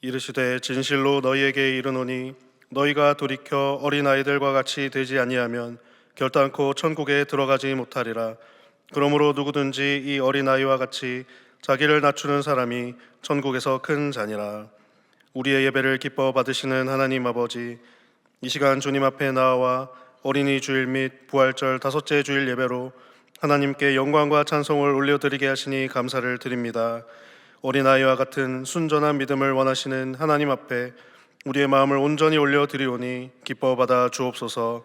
이르시되 진실로 너희에게 이르노니 너희가 돌이켜 어린아이들과 같이 되지 아니하면 결단코 천국에 들어가지 못하리라. 그러므로 누구든지 이 어린아이와 같이 자기를 낮추는 사람이 천국에서 큰 자니라. 우리의 예배를 기뻐 받으시는 하나님 아버지, 이 시간 주님 앞에 나와 어린이 주일 및 부활절 다섯째 주일 예배로 하나님께 영광과 찬송을 올려드리게 하시니 감사를 드립니다. 어린아이와 같은 순전한 믿음을 원하시는 하나님 앞에 우리의 마음을 온전히 올려드리오니 기뻐 받아 주옵소서.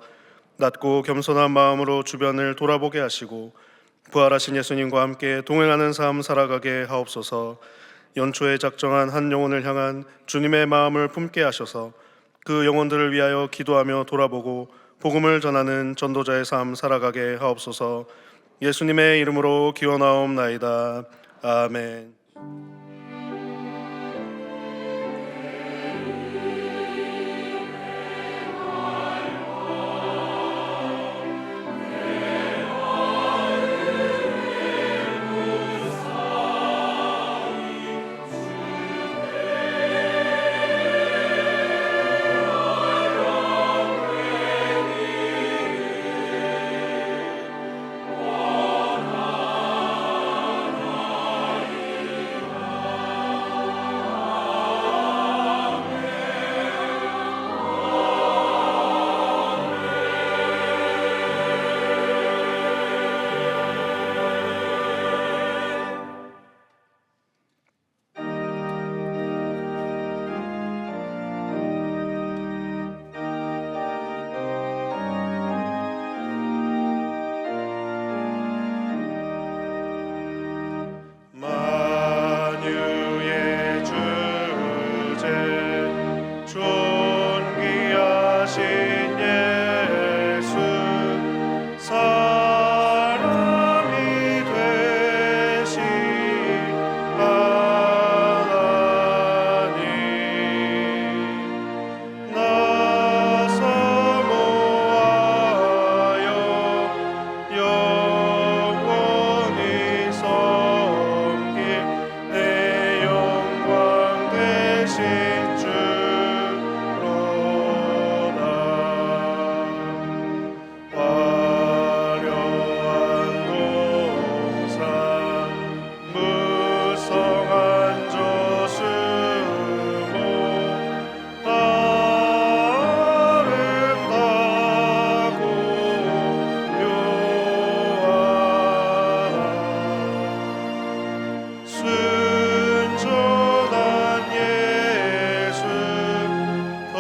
낮고 겸손한 마음으로 주변을 돌아보게 하시고 부활하신 예수님과 함께 동행하는 삶 살아가게 하옵소서. 연초에 작정한 한 영혼을 향한 주님의 마음을 품게 하셔서 그 영혼들을 위하여 기도하며 돌아보고 복음을 전하는 전도자의 삶 살아가게 하옵소서. 예수님의 이름으로 기원하옵나이다. 아멘. 만유의 주제 존귀하신 예수 사람이 되신 하나님 나서 모하여 영원히 섬길 내 영광 되신 주로다. 화려한 공상 무성한 저수모 아름다고 묘하다. 순전한 예수 더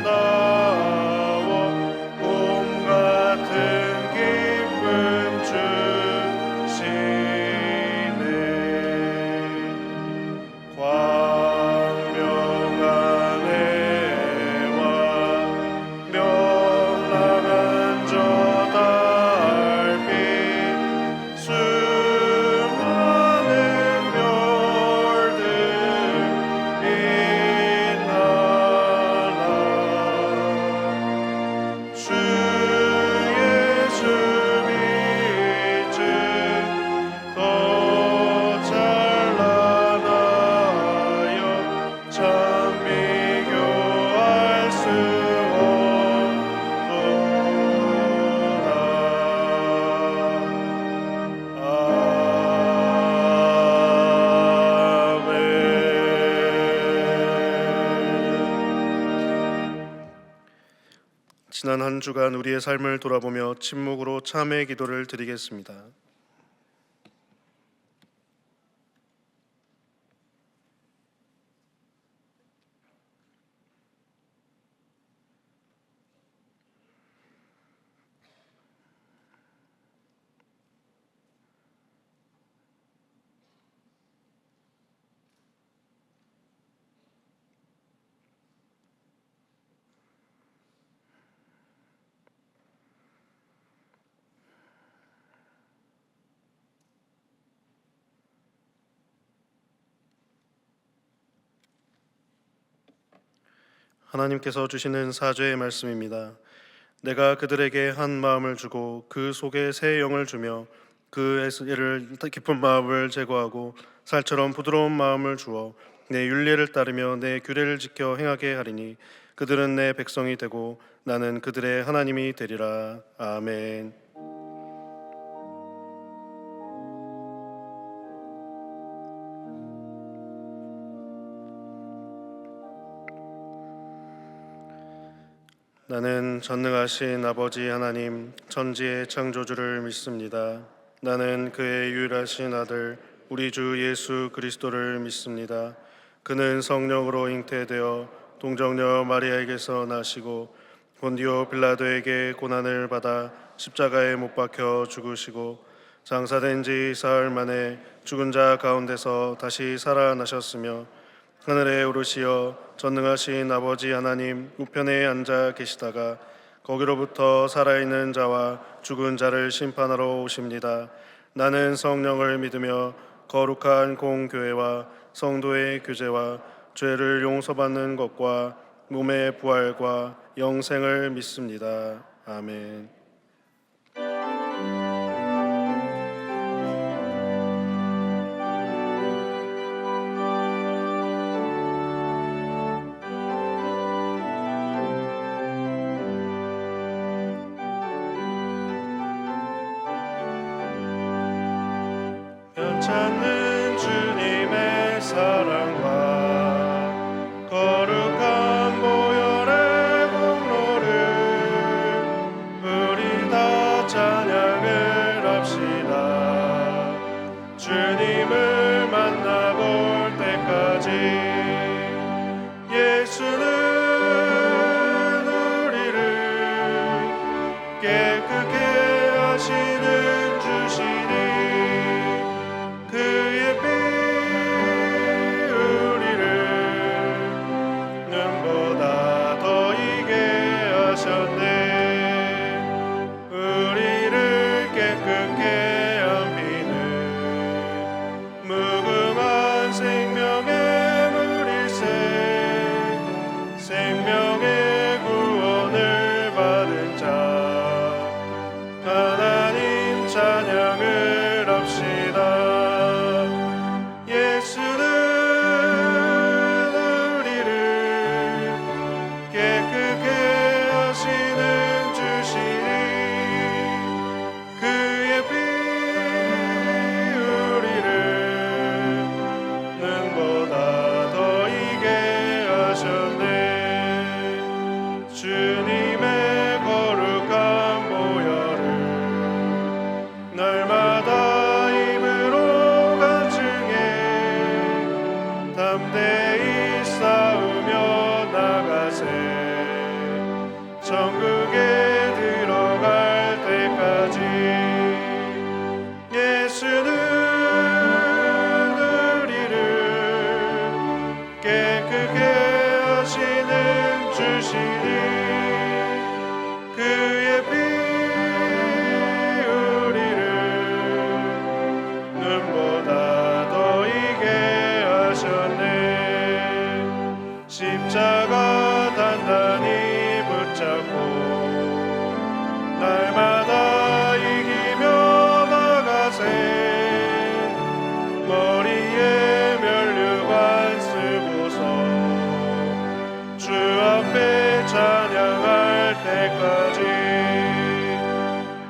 아름다워 봄 같은 기쁨 주시네. 광명한 해와 명랑한 저 달빛 수많은 별들 빛나라. 주 예수 빛은 더 찬란하여 참 비교할 수 없도다. 지난 한 주간 우리의 삶을 돌아보며 침묵으로 참회의 기도를 드리겠습니다. 하나님께서 주시는 사죄의 말씀입니다. 내가 그들에게 한 마음을 주고 그 속에 새 영을 주며 그 애를 깊은 마음을 제거하고 살처럼 부드러운 마음을 주어 내 윤례를 따르며 내 규례를 지켜 행하게 하리니 그들은 내 백성이 되고 나는 그들의 하나님이 되리라. 아멘. 나는 전능하신 아버지 하나님 천지의 창조주를 믿습니다. 나는 그의 유일하신 아들 우리 주 예수 그리스도를 믿습니다. 그는 성령으로 잉태되어 동정녀 마리아에게서 나시고 본디오 빌라도에게 고난을 받아 십자가에 못 박혀 죽으시고 장사된 지 사흘 만에 죽은 자 가운데서 다시 살아나셨으며 하늘에 오르시어 전능하신 아버지 하나님 우편에 앉아 계시다가 거기로부터 살아있는 자와 죽은 자를 심판하러 오십니다. 나는 성령을 믿으며 거룩한 공교회와 성도의 교제와 죄를 용서받는 것과 몸의 부활과 영생을 믿습니다. 아멘. 찾는 주님의 사랑과 거룩한 보혈의 공로를 우리 다 찬양을 합시다. 주님을 만나볼 때까지 예수는 우리를 깨끗게 하시는 주시니 그의 피 우리를 눈보다 더 이게 하셨네. 우리를 깨끗게 한 피는 무궁한 생명의 물일세. 생명의 구원을 받은 자 하나님 찬양을 합시다. 예수는 우리를 깨끗게 하시는 주시니 그의 피 우리를 눈보다 더 이게 하셨네. 주님의 거룩한 보혈을 날마다 입으로 간증해 담대히 싸우며 나가세. 천국에 들어갈 때까지 예수는 우리를 깨끗게 하시는 주시니 그의 피 우리를 눈보다 더 이게 하셨네. 십자가 단단히 붙잡고 날마다 이기며 나가세. 머리에 면류관 쓰고서 주 앞에 찬양할 때까지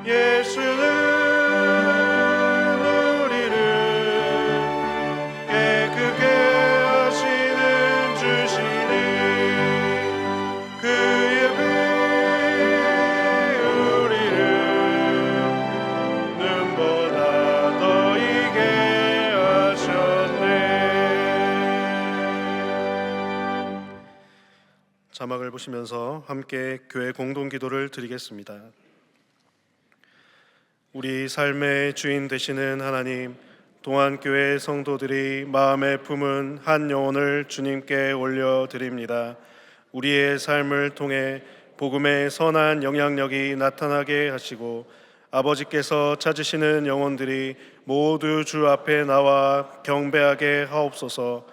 예수는 우리를 깨끗게 하시는 주시니 그의 피 우리를 눈보다 더 이게 하셨네. 자막을 보시면서 함께 교회 공동 기도를 드리겠습니다. 우리 삶의 주인 되시는 하나님, 동안교회 성도들이 마음에 품은 한 영혼을 주님께 올려드립니다. 우리의 삶을 통해 복음의 선한 영향력이 나타나게 하시고 아버지께서 찾으시는 영혼들이 모두 주 앞에 나와 경배하게 하옵소서.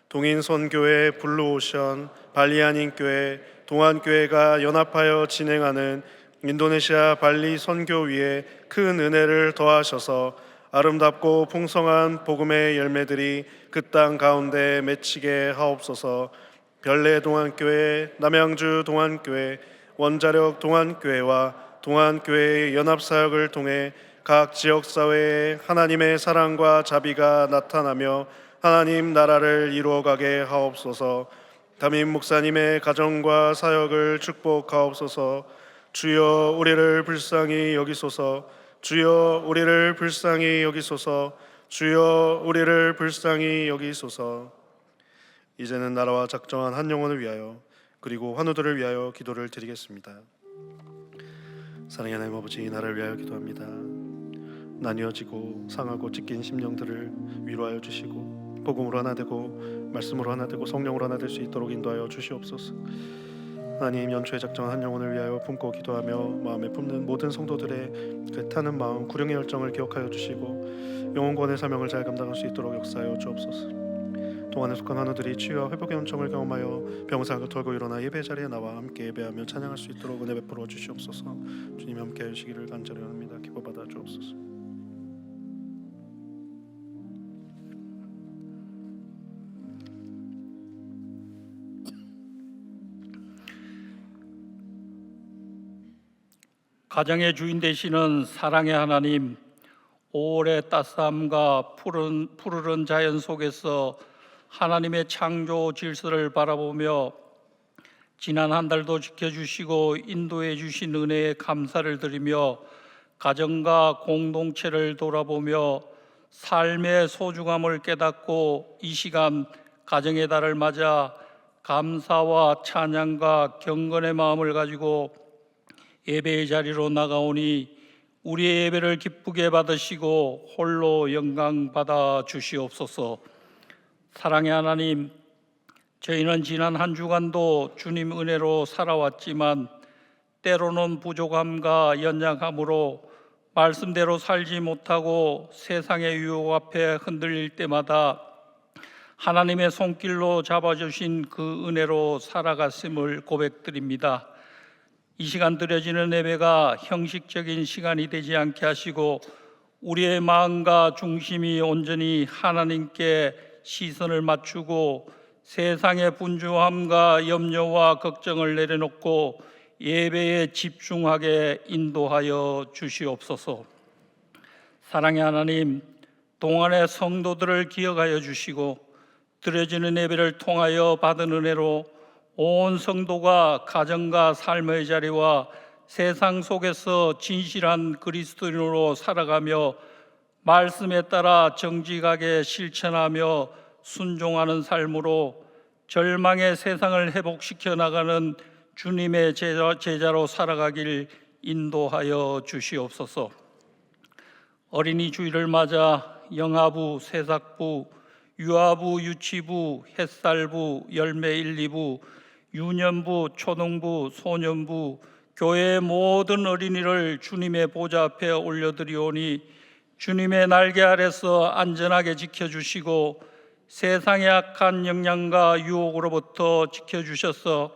동인선교회, 블루오션, 발리안인교회, 동안교회가 연합하여 진행하는 인도네시아 발리 선교 위에 큰 은혜를 더하셔서 아름답고 풍성한 복음의 열매들이 그 땅 가운데 맺히게 하옵소서. 별내 동안교회, 남양주 동안교회, 원자력 동안교회와 동안교회의 연합사역을 통해 각 지역사회에 하나님의 사랑과 자비가 나타나며 하나님 나라를 이루어가게 하옵소서. 담임 목사님의 가정과 사역을 축복하옵소서. 주여 우리를 불쌍히 여기소서. 주여 우리를 불쌍히 여기소서. 주여 우리를 불쌍히 여기소서. 이제는 나라와 작정한 한 영혼을 위하여 그리고 환우들을 위하여 기도를 드리겠습니다. 사랑의 하나님 아버지, 나라를 위하여 기도합니다. 나뉘어지고 상하고 찢긴 심령들을 위로하여 주시고 복음으로 하나 되고 말씀으로 하나 되고 성령으로 하나 될 수 있도록 인도하여 주시옵소서. 하나님, 연초에 작정한 한 영혼을 위하여 품고 기도하며 마음에 품는 모든 성도들의 그 타는 마음, 구령의 열정을 기억하여 주시고 영혼권의 사명을 잘 감당할 수 있도록 역사하여 주옵소서. 동안에 속한 환우들이 치유와 회복의 온정을 경험하여 병상을 털고 일어나 예배 자리에 나와 함께 예배하며 찬양할 수 있도록 은혜 베풀어 주시옵소서. 주님 함께 하시기를 간절히 원합니다. 기뻐 받아 주옵소서. 가정의 주인 되시는 사랑의 하나님, 5월의 따스함과 푸르른 자연 속에서 하나님의 창조 질서를 바라보며 지난 한 달도 지켜주시고 인도해 주신 은혜에 감사를 드리며 가정과 공동체를 돌아보며 삶의 소중함을 깨닫고 이 시간 가정의 달을 맞아 감사와 찬양과 경건의 마음을 가지고 예배의 자리로 나가오니 우리의 예배를 기쁘게 받으시고 홀로 영광 받아 주시옵소서. 사랑의 하나님, 저희는 지난 한 주간도 주님 은혜로 살아왔지만 때로는 부족함과 연약함으로 말씀대로 살지 못하고 세상의 유혹 앞에 흔들릴 때마다 하나님의 손길로 잡아주신 그 은혜로 살아갔음을 고백드립니다. 이 시간 드려지는 예배가 형식적인 시간이 되지 않게 하시고 우리의 마음과 중심이 온전히 하나님께 시선을 맞추고 세상의 분주함과 염려와 걱정을 내려놓고 예배에 집중하게 인도하여 주시옵소서. 사랑의 하나님, 동안의 성도들을 기억하여 주시고 드려지는 예배를 통하여 받은 은혜로 온 성도가 가정과 삶의 자리와 세상 속에서 진실한 그리스도인으로 살아가며 말씀에 따라 정직하게 실천하며 순종하는 삶으로 절망의 세상을 회복시켜 나가는 주님의 제자로 살아가길 인도하여 주시옵소서. 어린이 주일을 맞아 영아부, 세삭부, 유아부, 유치부, 햇살부, 열매 1, 2부, 유년부, 초등부, 소년부, 교회의 모든 어린이를 주님의 보좌 앞에 올려드리오니 주님의 날개 아래서 안전하게 지켜주시고 세상의 악한 영향과 유혹으로부터 지켜주셔서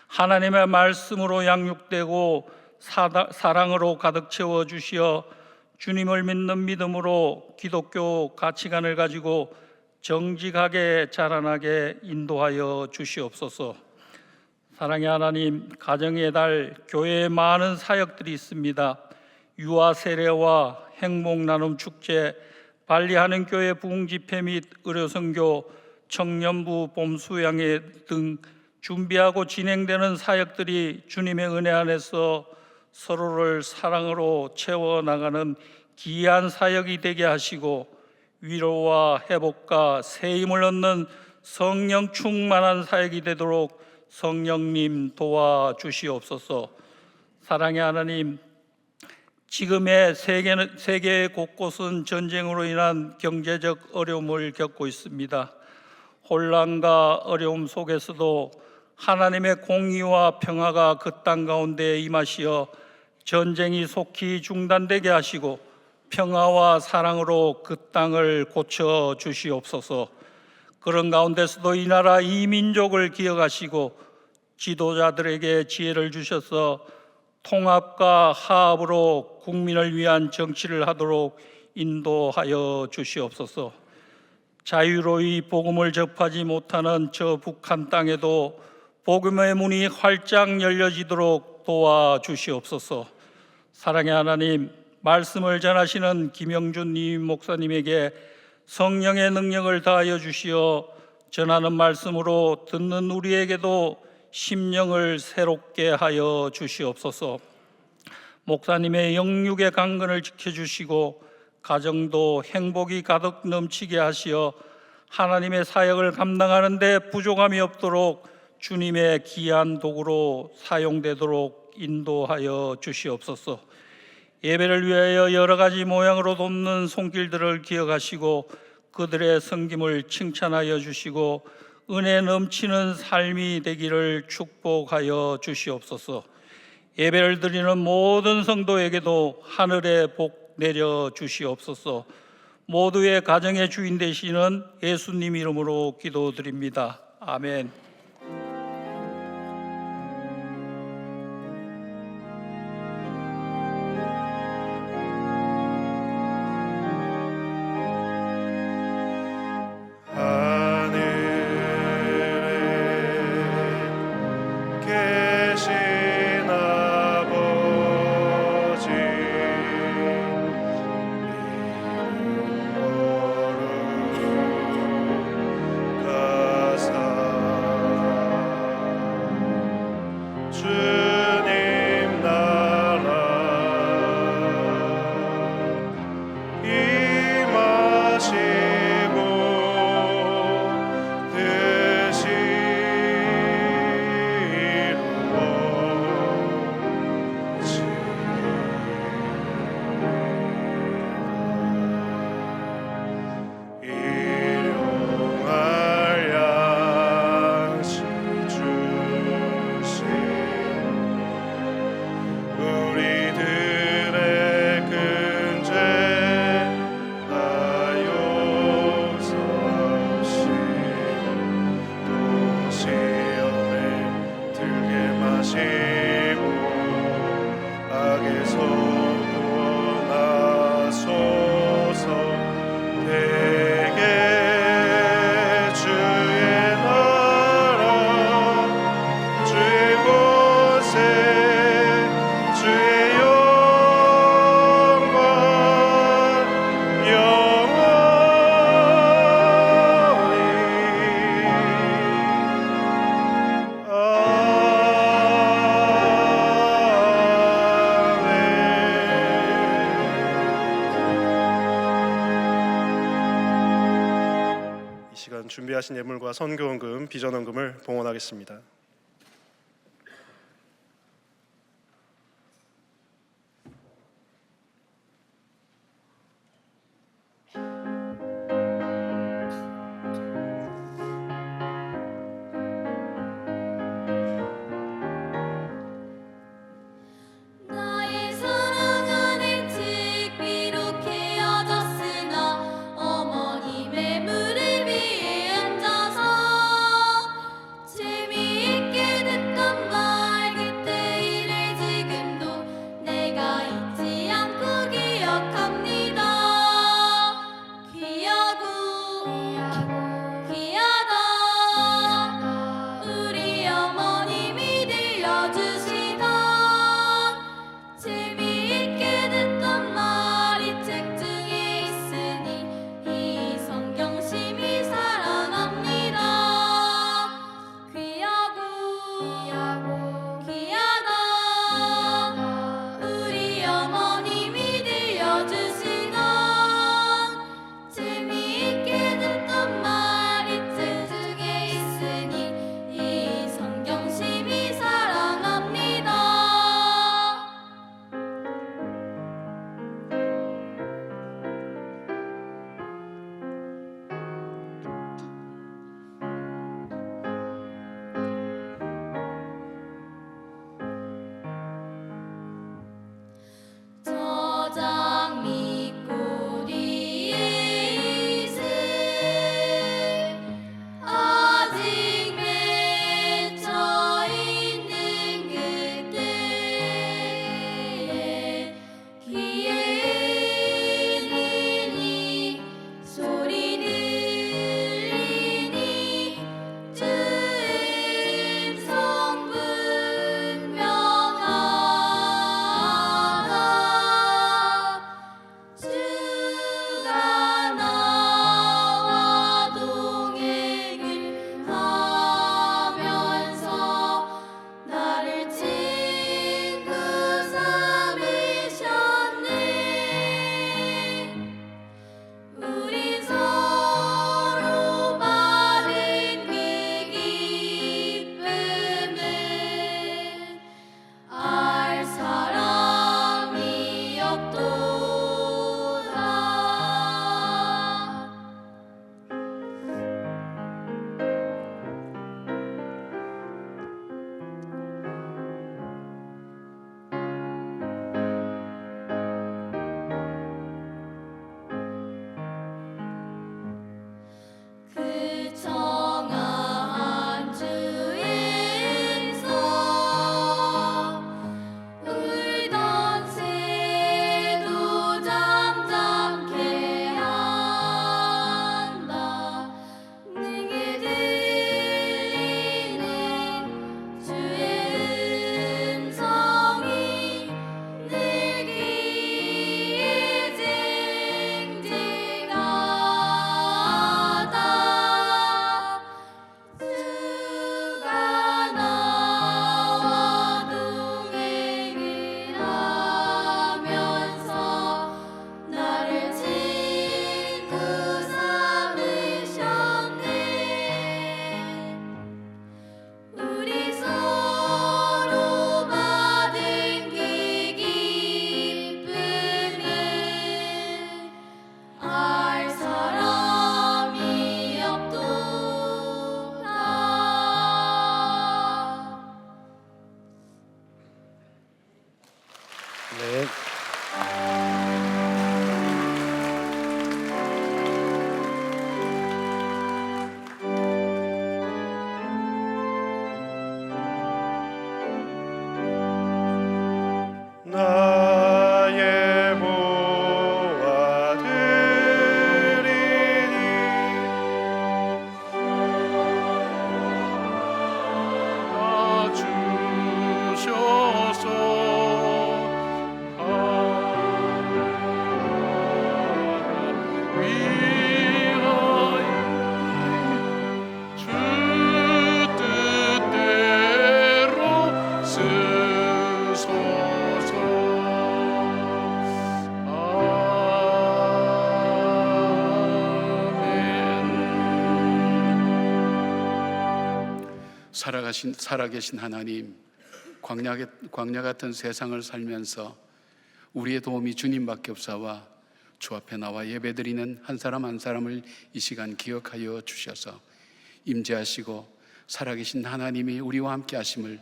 하나님의 말씀으로 양육되고 사랑으로 가득 채워주시어 주님을 믿는 믿음으로 기독교 가치관을 가지고 정직하게 자라나게 인도하여 주시옵소서. 사랑의 하나님, 가정의 달, 교회에 많은 사역들이 있습니다. 유아 세례와 행복 나눔 축제, 발리하는 교회 부흥 집회 및 의료 선교, 청년부 봄 수양회 등 준비하고 진행되는 사역들이 주님의 은혜 안에서 서로를 사랑으로 채워 나가는 귀한 사역이 되게 하시고 위로와 회복과 새 힘을 얻는 성령 충만한 사역이 되도록 성령님 도와주시옵소서. 사랑의 하나님, 지금의 세계 곳곳은 전쟁으로 인한 경제적 어려움을 겪고 있습니다. 혼란과 어려움 속에서도 하나님의 공의와 평화가 그 땅 가운데 임하시어 전쟁이 속히 중단되게 하시고 평화와 사랑으로 그 땅을 고쳐 주시옵소서. 그런 가운데서도 이 나라 이 민족을 기억하시고 지도자들에게 지혜를 주셔서 통합과 화합으로 국민을 위한 정치를 하도록 인도하여 주시옵소서. 자유로이 복음을 접하지 못하는 저 북한 땅에도 복음의 문이 활짝 열려지도록 도와주시옵소서. 사랑의 하나님, 말씀을 전하시는 김영준 님 목사님에게 성령의 능력을 다하여 주시어 전하는 말씀으로 듣는 우리에게도 심령을 새롭게 하여 주시옵소서. 목사님의 영육의 강건을 지켜주시고 가정도 행복이 가득 넘치게 하시어 하나님의 사역을 감당하는 데 부족함이 없도록 주님의 귀한 도구로 사용되도록 인도하여 주시옵소서. 예배를 위하여 여러 가지 모양으로 돕는 손길들을 기억하시고 그들의 섬김을 칭찬하여 주시고 은혜 넘치는 삶이 되기를 축복하여 주시옵소서. 예배를 드리는 모든 성도에게도 하늘의 복 내려 주시옵소서. 모두의 가정의 주인 되시는 예수님 이름으로 기도드립니다. 아멘. 준비하신 예물과 선교원금, 비전원금을 봉헌하겠습니다. 어머님의 무릎 위에 앉아서 재미 네. 나의 보아드리니 주셔서 주 뜻대로 쓰소서. 살아계신 하나님, 광야 같은 세상을 살면서 우리의 도움이 주님밖에 없사와 주 앞에 나와 예배드리는 한 사람 한 사람을 이 시간 기억하여 주셔서 임재하시고 살아계신 하나님이 우리와 함께 하심을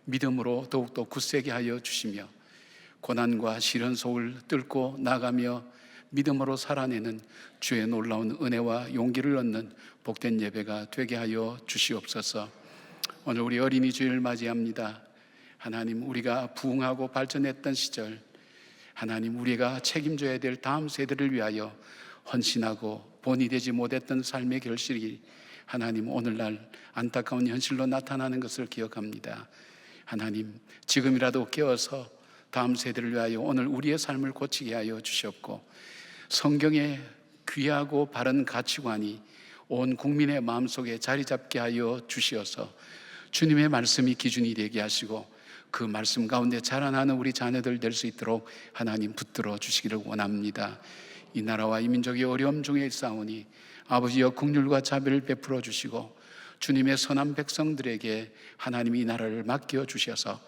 믿음으로 더욱더 굳세게 하여 주시며 고난과 시련 속을 뚫고 나가며 믿음으로 살아내는 주의 놀라운 은혜와 용기를 얻는 복된 예배가 되게 하여 주시옵소서. 오늘 우리 어린이 주일을 맞이합니다. 하나님, 우리가 부흥하고 발전했던 시절, 하나님, 우리가 책임져야 될 다음 세대를 위하여 헌신하고 본이 되지 못했던 삶의 결실이 하나님 오늘날 안타까운 현실로 나타나는 것을 기억합니다. 하나님, 지금이라도 깨어서 다음 세대를 위하여 오늘 우리의 삶을 고치게 하여 주시옵고, 성경의 귀하고 바른 가치관이 온 국민의 마음속에 자리 잡게 하여 주시어서 주님의 말씀이 기준이 되게 하시고 그 말씀 가운데 자라나는 우리 자녀들 될 수 있도록 하나님 붙들어 주시기를 원합니다. 이 나라와 이 민족이 어려움 중에 있사오니 아버지여 긍휼과 자비를 베풀어 주시고 주님의 선한 백성들에게 하나님이 이 나라를 맡겨 주셔서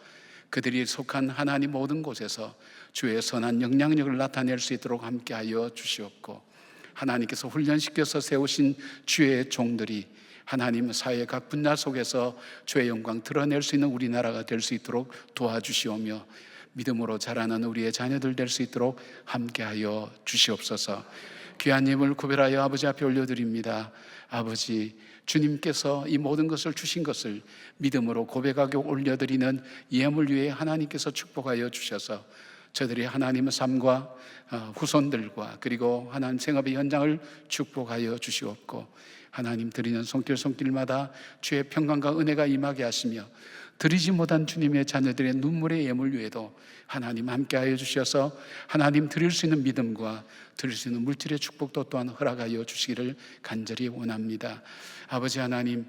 그들이 속한 하나님 모든 곳에서 주의 선한 영향력을 나타낼 수 있도록 함께하여 주시옵고, 하나님께서 훈련시켜서 세우신 주의 종들이 하나님 사회 각 분야 속에서 주의 영광 드러낼 수 있는 우리나라가 될 수 있도록 도와주시오며 믿음으로 자라는 우리의 자녀들 될 수 있도록 함께하여 주시옵소서. 귀한 예물 구별하여 아버지 앞에 올려드립니다. 아버지, 주님께서 이 모든 것을 주신 것을 믿음으로 고백하고 올려드리는 예물 위에 하나님께서 축복하여 주셔서 저들이 하나님의 삶과 후손들과 그리고 하나님 생업의 현장을 축복하여 주시옵고, 하나님 드리는 손길마다 주의 평강과 은혜가 임하게 하시며 드리지 못한 주님의 자녀들의 눈물의 예물 위에도 하나님 함께하여 주셔서 하나님 드릴 수 있는 믿음과 드릴 수 있는 물질의 축복도 또한 허락하여 주시기를 간절히 원합니다. 아버지 하나님,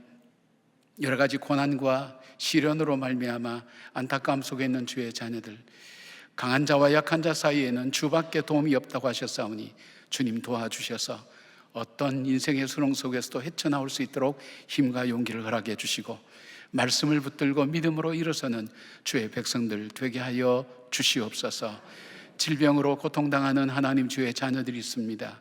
여러 가지 고난과 시련으로 말미암아 안타까움 속에 있는 주의 자녀들, 강한 자와 약한 자 사이에는 주밖에 도움이 없다고 하셨사오니 주님 도와주셔서 어떤 인생의 수렁 속에서도 헤쳐나올 수 있도록 힘과 용기를 허락해 주시고 말씀을 붙들고 믿음으로 일어서는 주의 백성들 되게 하여 주시옵소서. 질병으로 고통당하는 하나님 주의 자녀들이 있습니다.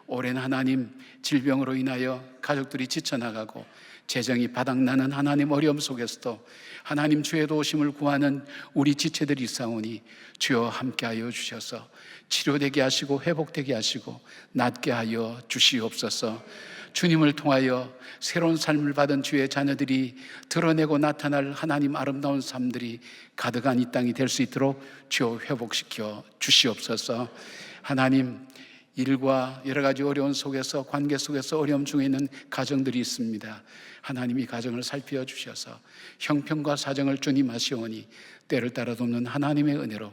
오랜 하나님 질병으로 인하여 가족들이 지쳐나가고 재정이 바닥나는 하나님 어려움 속에서도 하나님 주의 도우심을 구하는 우리 지체들이 있사오니 주여 함께하여 주셔서 치료되게 하시고 회복되게 하시고 낫게 하여 주시옵소서. 주님을 통하여 새로운 삶을 받은 주의 자녀들이 드러내고 나타날 하나님 아름다운 삶들이 가득한 이 땅이 될 수 있도록 주여 회복시켜 주시옵소서. 하나님, 일과 여러 가지 어려운 속에서 관계 속에서 어려움 중에 있는 가정들이 있습니다. 하나님 이 가정을 살펴 주셔서 형편과 사정을 주님 아시오니 때를 따라 돕는 하나님의 은혜로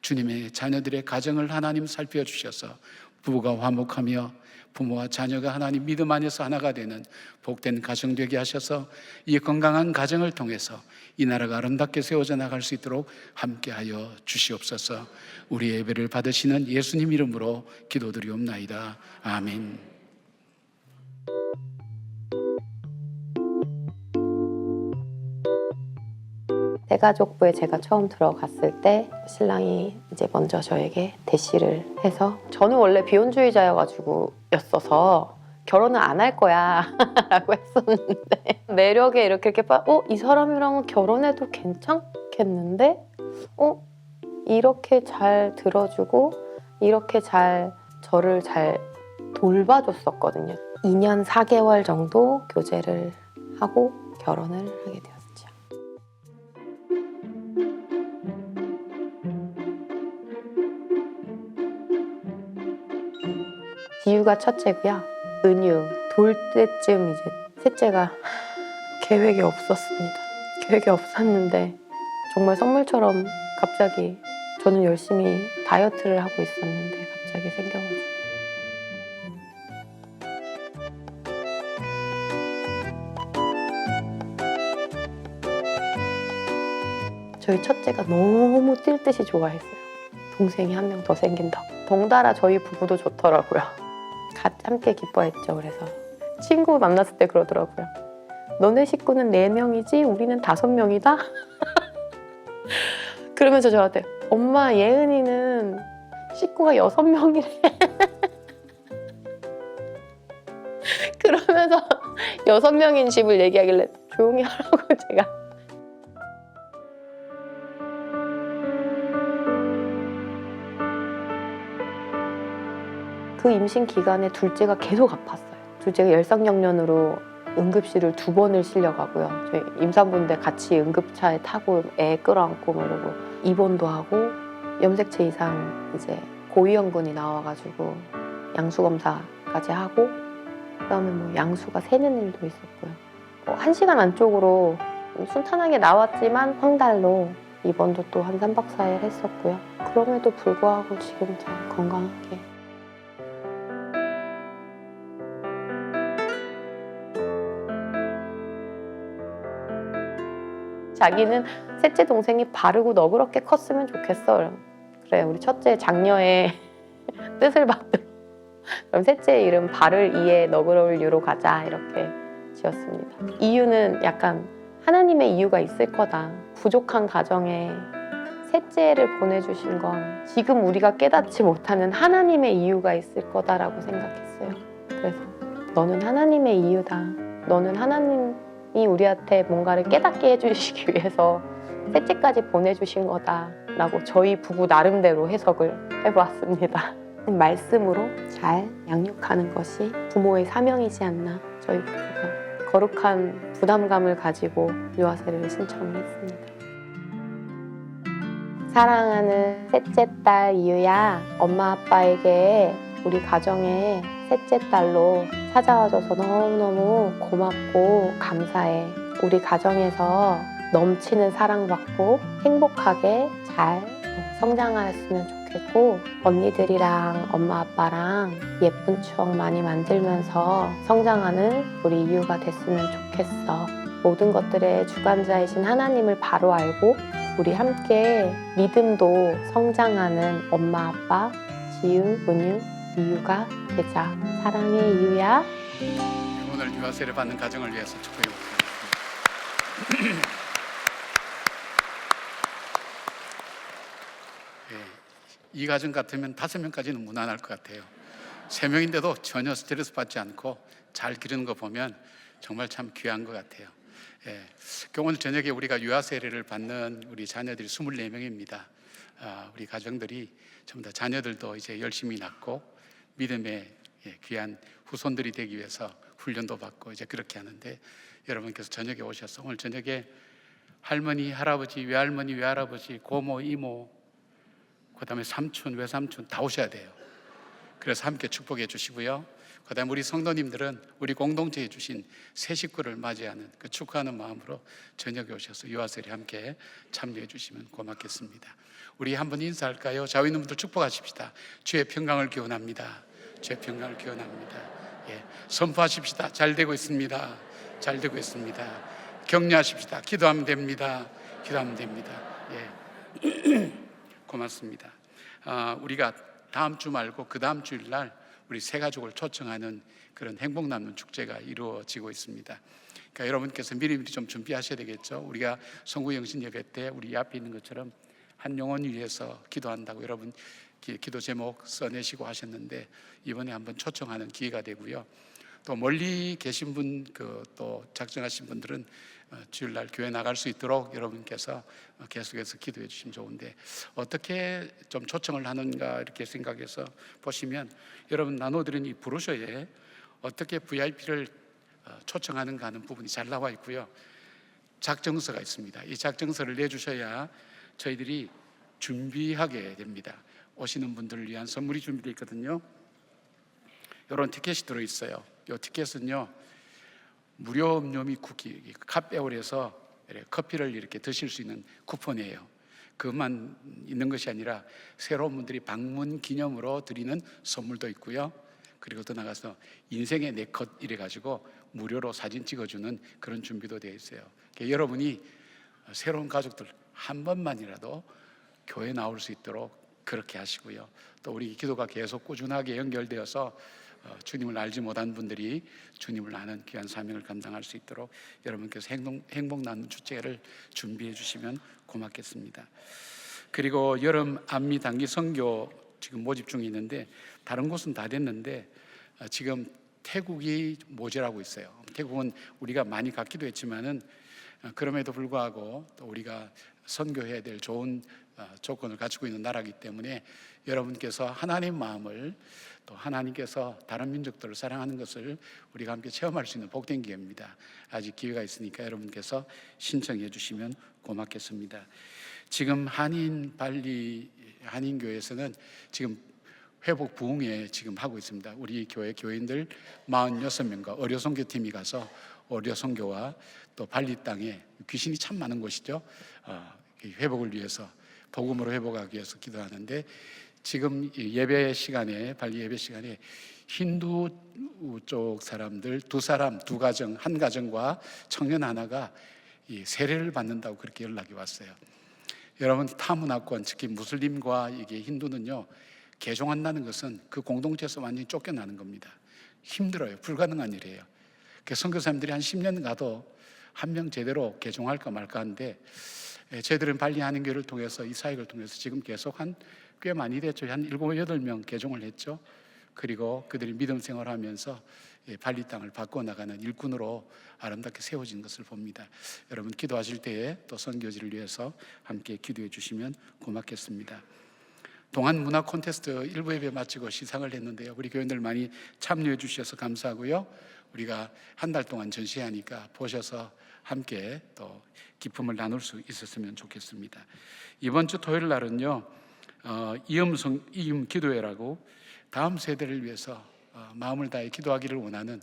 주님의 자녀들의 가정을 하나님 살펴 주셔서 부부가 화목하며 부모와 자녀가 하나님 믿음 안에서 하나가 되는 복된 가정 되게 하셔서 이 건강한 가정을 통해서 이 나라가 아름답게 세워져 나갈 수 있도록 함께하여 주시옵소서. 우리 예배를 받으시는 예수님 이름으로 기도드리옵나이다. 아멘. 대가족부에 제가 처음 들어갔을 때 신랑이 이제 먼저 저에게 대시를 해서, 저는 원래 비혼주의자여가지고 결혼은 안 할 거야 라고 했었는데 매력에 이렇게 이 사람이랑은 결혼해도 괜찮겠는데? 이렇게 잘 들어주고 이렇게 잘 저를 잘 돌봐줬었거든요. 2년 4개월 정도 교제를 하고 결혼을 하게 되었죠. 지유가 첫째고요. 은유 돌 때쯤 이제 셋째가 계획이 없었습니다. 계획이 없었는데 정말 선물처럼 갑자기 저는 열심히 다이어트를 하고 있었는데 갑자기 생겨가지고 저희 첫째가 너무 뛸 듯이 좋아했어요. 동생이 한 명 더 생긴다고. 덩달아 저희 부부도 좋더라고요. 함께 기뻐했죠. 그래서 친구 만났을 때 그러더라고요. 너네 식구는 4명이지 우리는 5명이다? 그러면서 저한테 엄마 예은이는 식구가 6명이래. 그러면서 6명인 집을 얘기하길래 조용히 하라고 제가. 그 임신 기간에 둘째가 계속 아팠어요. 둘째가 열상역년으로 응급실을 2번을 실려가고요. 저희 임산부인데 같이 응급차에 타고 애 끌어안고 그러고 입원도 하고 염색체 이상 이제 고위험군이 나와가지고 양수 검사까지 하고 그다음에 뭐 양수가 새는 일도 있었고요. 1시간 안쪽으로 순탄하게 나왔지만 황달로 입원도 또 한 3박 4일 했었고요. 그럼에도 불구하고 지금 잘 건강하게. 자기는 셋째 동생이 바르고 너그럽게 컸으면 좋겠어. 그래 우리 첫째 장녀의 뜻을 받들어. 그럼 셋째 이름 바를 이에 너그러울 유로 가자 이렇게 지었습니다. 이유는 약간 하나님의 이유가 있을 거다. 부족한 가정에 셋째를 보내주신 건 지금 우리가 깨닫지 못하는 하나님의 이유가 있을 거다라고 생각했어요. 그래서 너는 하나님의 이유다. 너는 하나님이 우리한테 뭔가를 깨닫게 해주시기 위해서 셋째까지 보내주신 거다라고 저희 부부 나름대로 해석을 해보았습니다. 말씀으로 잘 양육하는 것이 부모의 사명이지 않나. 저희 부부가 거룩한 부담감을 가지고 유아세례를 신청을 했습니다. 사랑하는 셋째 딸 이유야, 엄마 아빠에게 우리 가정에 셋째 딸로 찾아와줘서 너무너무 고맙고 감사해. 우리 가정에서 넘치는 사랑받고 행복하게 잘 성장하였으면 좋겠고 언니들이랑 엄마 아빠랑 예쁜 추억 많이 만들면서 성장하는 우리 이유가 됐으면 좋겠어. 모든 것들의 주관자이신 하나님을 바로 알고 우리 함께 믿음도 성장하는 엄마 아빠 지유, 은유, 이유가 되자. 사랑해 이유야. 오늘 유아세례 받는 가정을 위해서 축복해 볼게요. 이 가정 같으면 5명까지는 무난할 것 같아요. 3명인데도 전혀 스트레스 받지 않고 잘 기르는 거 보면 정말 참 귀한 것 같아요. 오늘 저녁에 우리가 유아세례를 받는 우리 자녀들이 24명입니다. 우리 가정들이 전부 다 자녀들도 이제 열심히 낳고 믿음의 귀한 후손들이 되기 위해서 훈련도 받고 이제 그렇게 하는데 여러분께서 저녁에 오셔서 오늘 저녁에 할머니, 할아버지, 외할머니, 외할아버지, 고모, 이모, 그 다음에 삼촌, 외삼촌 다 오셔야 돼요. 그래서 함께 축복해 주시고요. 그 다음에 우리 성도님들은 우리 공동체에 주신 새 식구를 맞이하는 그 축하하는 마음으로 저녁에 오셔서 유아세례 함께 참여해 주시면 고맙겠습니다. 우리 한번 인사할까요? 좌우 있는 분들 축복하십시다. 주의 평강을 기원합니다. 주의 평강을 기원합니다. 선포하십시다. 잘 되고 있습니다. 잘 되고 있습니다. 격려하십시다. 기도하면 됩니다. 기도하면 됩니다. 고맙습니다. 우리가 다음 주 말고 그 다음 주일날 우리 새 가족을 초청하는 그런 행복 나눔 축제가 이루어지고 있습니다. 그러니까 여러분께서 미리미리 좀 준비하셔야 되겠죠. 우리가 성구 영신 예배 때 우리 앞에 있는 것처럼 한 영혼 위해서 기도한다고 여러분 기도 제목 써내시고 하셨는데 이번에 한번 초청하는 기회가 되고요. 또 멀리 계신 분, 또 작정하신 분들은 주일날 교회 나갈 수 있도록 여러분께서 계속해서 기도해 주시면 좋은데, 어떻게 좀 초청을 하는가 이렇게 생각해서 보시면, 여러분 나눠드린 이 브로셔에 어떻게 VIP를 초청하는가 하는 부분이 잘 나와 있고요. 작정서가 있습니다. 이 작정서를 내주셔야 저희들이 준비하게 됩니다. 오시는 분들을 위한 선물이 준비되어 있거든요. 이런 티켓이 들어있어요. 이 티켓은요, 무료 음료 및 쿠키, 컵배울에서 커피를 이렇게 드실 수 있는 쿠폰이에요. 그것만 있는 것이 아니라 새로운 분들이 방문 기념으로 드리는 선물도 있고요. 그리고 또 나가서 인생의 네컷 이래가지고 무료로 사진 찍어주는 그런 준비도 되어 있어요. 그러니까 여러분이 새로운 가족들 한 번만이라도 교회 나올 수 있도록 그렇게 하시고요. 또 우리 기도가 계속 꾸준하게 연결되어서 주님을 알지 못한 분들이 주님을 아는 귀한 사명을 감당할 수 있도록 여러분께서 행복 나눔 주제를 준비해 주시면 고맙겠습니다. 그리고 여름 안미 단기 선교 지금 모집 중에 있는데, 다른 곳은 다 됐는데 지금 태국이 모자라고 있어요. 태국은 우리가 많이 갔기도 했지만은 그럼에도 불구하고 또 우리가 선교해야 될 좋은 조건을 가지고 있는 나라이기 때문에 여러분께서 하나님 마음을, 또 하나님께서 다른 민족들을 사랑하는 것을 우리가 함께 체험할 수 있는 복된 기회입니다. 아직 기회가 있으니까 여러분께서 신청해 주시면 고맙겠습니다. 지금 한인교회에서는 지금 회복 부흥회 지금 하고 있습니다. 우리 교회 교인들 46명과 어려선교팀이 가서 어려선교와 또 발리 땅에, 귀신이 참 많은 곳이죠, 회복을 위해서, 복음으로 회복하기 위해서 기도하는데, 지금 예배 시간에, 발리 예배 시간에 힌두 쪽 사람들 두 가정, 한 가정과 청년 하나가 이 세례를 받는다고 그렇게 연락이 왔어요. 여러분, 타문화권, 특히 무슬림과 이게 힌두는요, 개종한다는 것은 그 공동체에서 완전히 쫓겨나는 겁니다. 힘들어요. 불가능한 일이에요. 선교사님들이 한 10년 가도 한 명 제대로 개종할까 말까 하는데, 저희들은 발리 한인교회를 통해서, 이 사역을 통해서 지금 계속 꽤 많이 됐죠. 한 7, 8명 개종을 했죠. 그리고 그들이 믿음 생활하면서 발리 땅을 바꿔나가는 일꾼으로 아름답게 세워진 것을 봅니다. 여러분, 기도하실 때에 또 선교지를 위해서 함께 기도해 주시면 고맙겠습니다. 동안 문화 콘테스트 일부 예배 마치고 시상을 했는데요, 우리 교인들 많이 참여해 주셔서 감사하고요. 우리가 한 달 동안 전시하니까 보셔서 함께 또 기쁨을 나눌 수 있었으면 좋겠습니다. 이번 주 토요일 날은요, 이음 기도회라고 다음 세대를 위해서 마음을 다해 기도하기를 원하는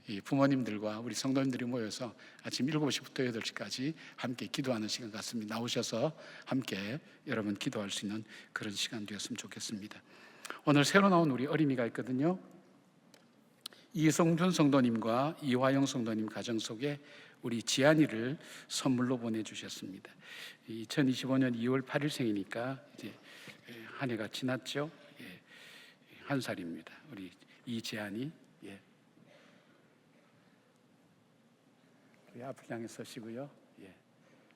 이 부모님들과 우리 성도님들이 모여서 아침 7시부터 8시까지 함께 기도하는 시간 같습니다. 나오셔서 함께 여러분 기도할 수 있는 그런 시간 되었으면 좋겠습니다. 오늘 새로 나온 우리 어린이가 있거든요. 이성준 성도님과 이화영 성도님 가정 속에 우리 지안이를 선물로 보내주셨습니다. 2025년 2월 8일 생이니까 이제 한 해가 지났죠. 한 살입니다. 우리 이지안이. 앞을 향해 서시고요.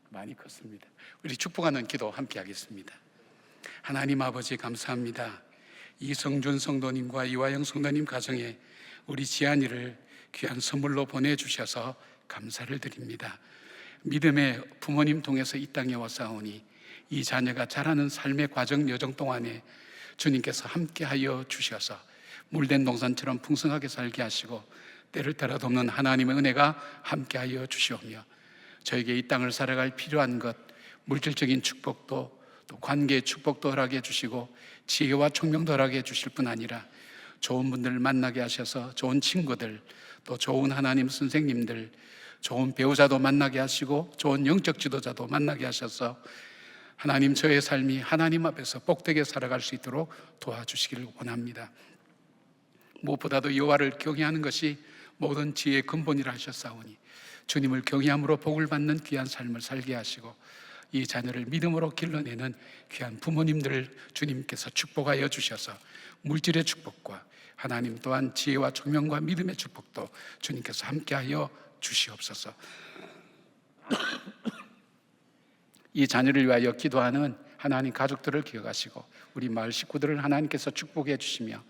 많이 컸습니다. 우리 축복하는 기도 함께 하겠습니다. 하나님 아버지, 감사합니다. 이성준 성도님과 이화영 성도님 가정에 우리 지안이를 귀한 선물로 보내주셔서 감사를 드립니다. 믿음의 부모님 통해서 이 땅에 왔사오니 이 자녀가 자라는 삶의 과정 여정 동안에 주님께서 함께하여 주셔서 물된 동산처럼 풍성하게 살게 하시고 때를 따라 돕는 하나님의 은혜가 함께하여 주시오며, 저에게 이 땅을 살아갈 필요한 것, 물질적인 축복도 또 관계의 축복도 허락해 주시고 지혜와 총명도 허락해 주실 뿐 아니라 좋은 분들을 만나게 하셔서 좋은 친구들, 또 좋은 하나님 선생님들, 좋은 배우자도 만나게 하시고 좋은 영적 지도자도 만나게 하셔서 하나님, 저의 삶이 하나님 앞에서 복되게 살아갈 수 있도록 도와주시기를 원합니다. 무엇보다도 여호와를 경외하는 것이 모든 지혜의 근본이라 하셨사오니 주님을 경외함으로 복을 받는 귀한 삶을 살게 하시고 이 자녀를 믿음으로 길러내는 귀한 부모님들을 주님께서 축복하여 주셔서 물질의 축복과 하나님 또한 지혜와 총명과 믿음의 축복도 주님께서 함께하여 주시옵소서. 이 자녀를 위하여 기도하는 하나님 가족들을 기억하시고 우리 마을 식구들을 하나님께서 축복해 주시며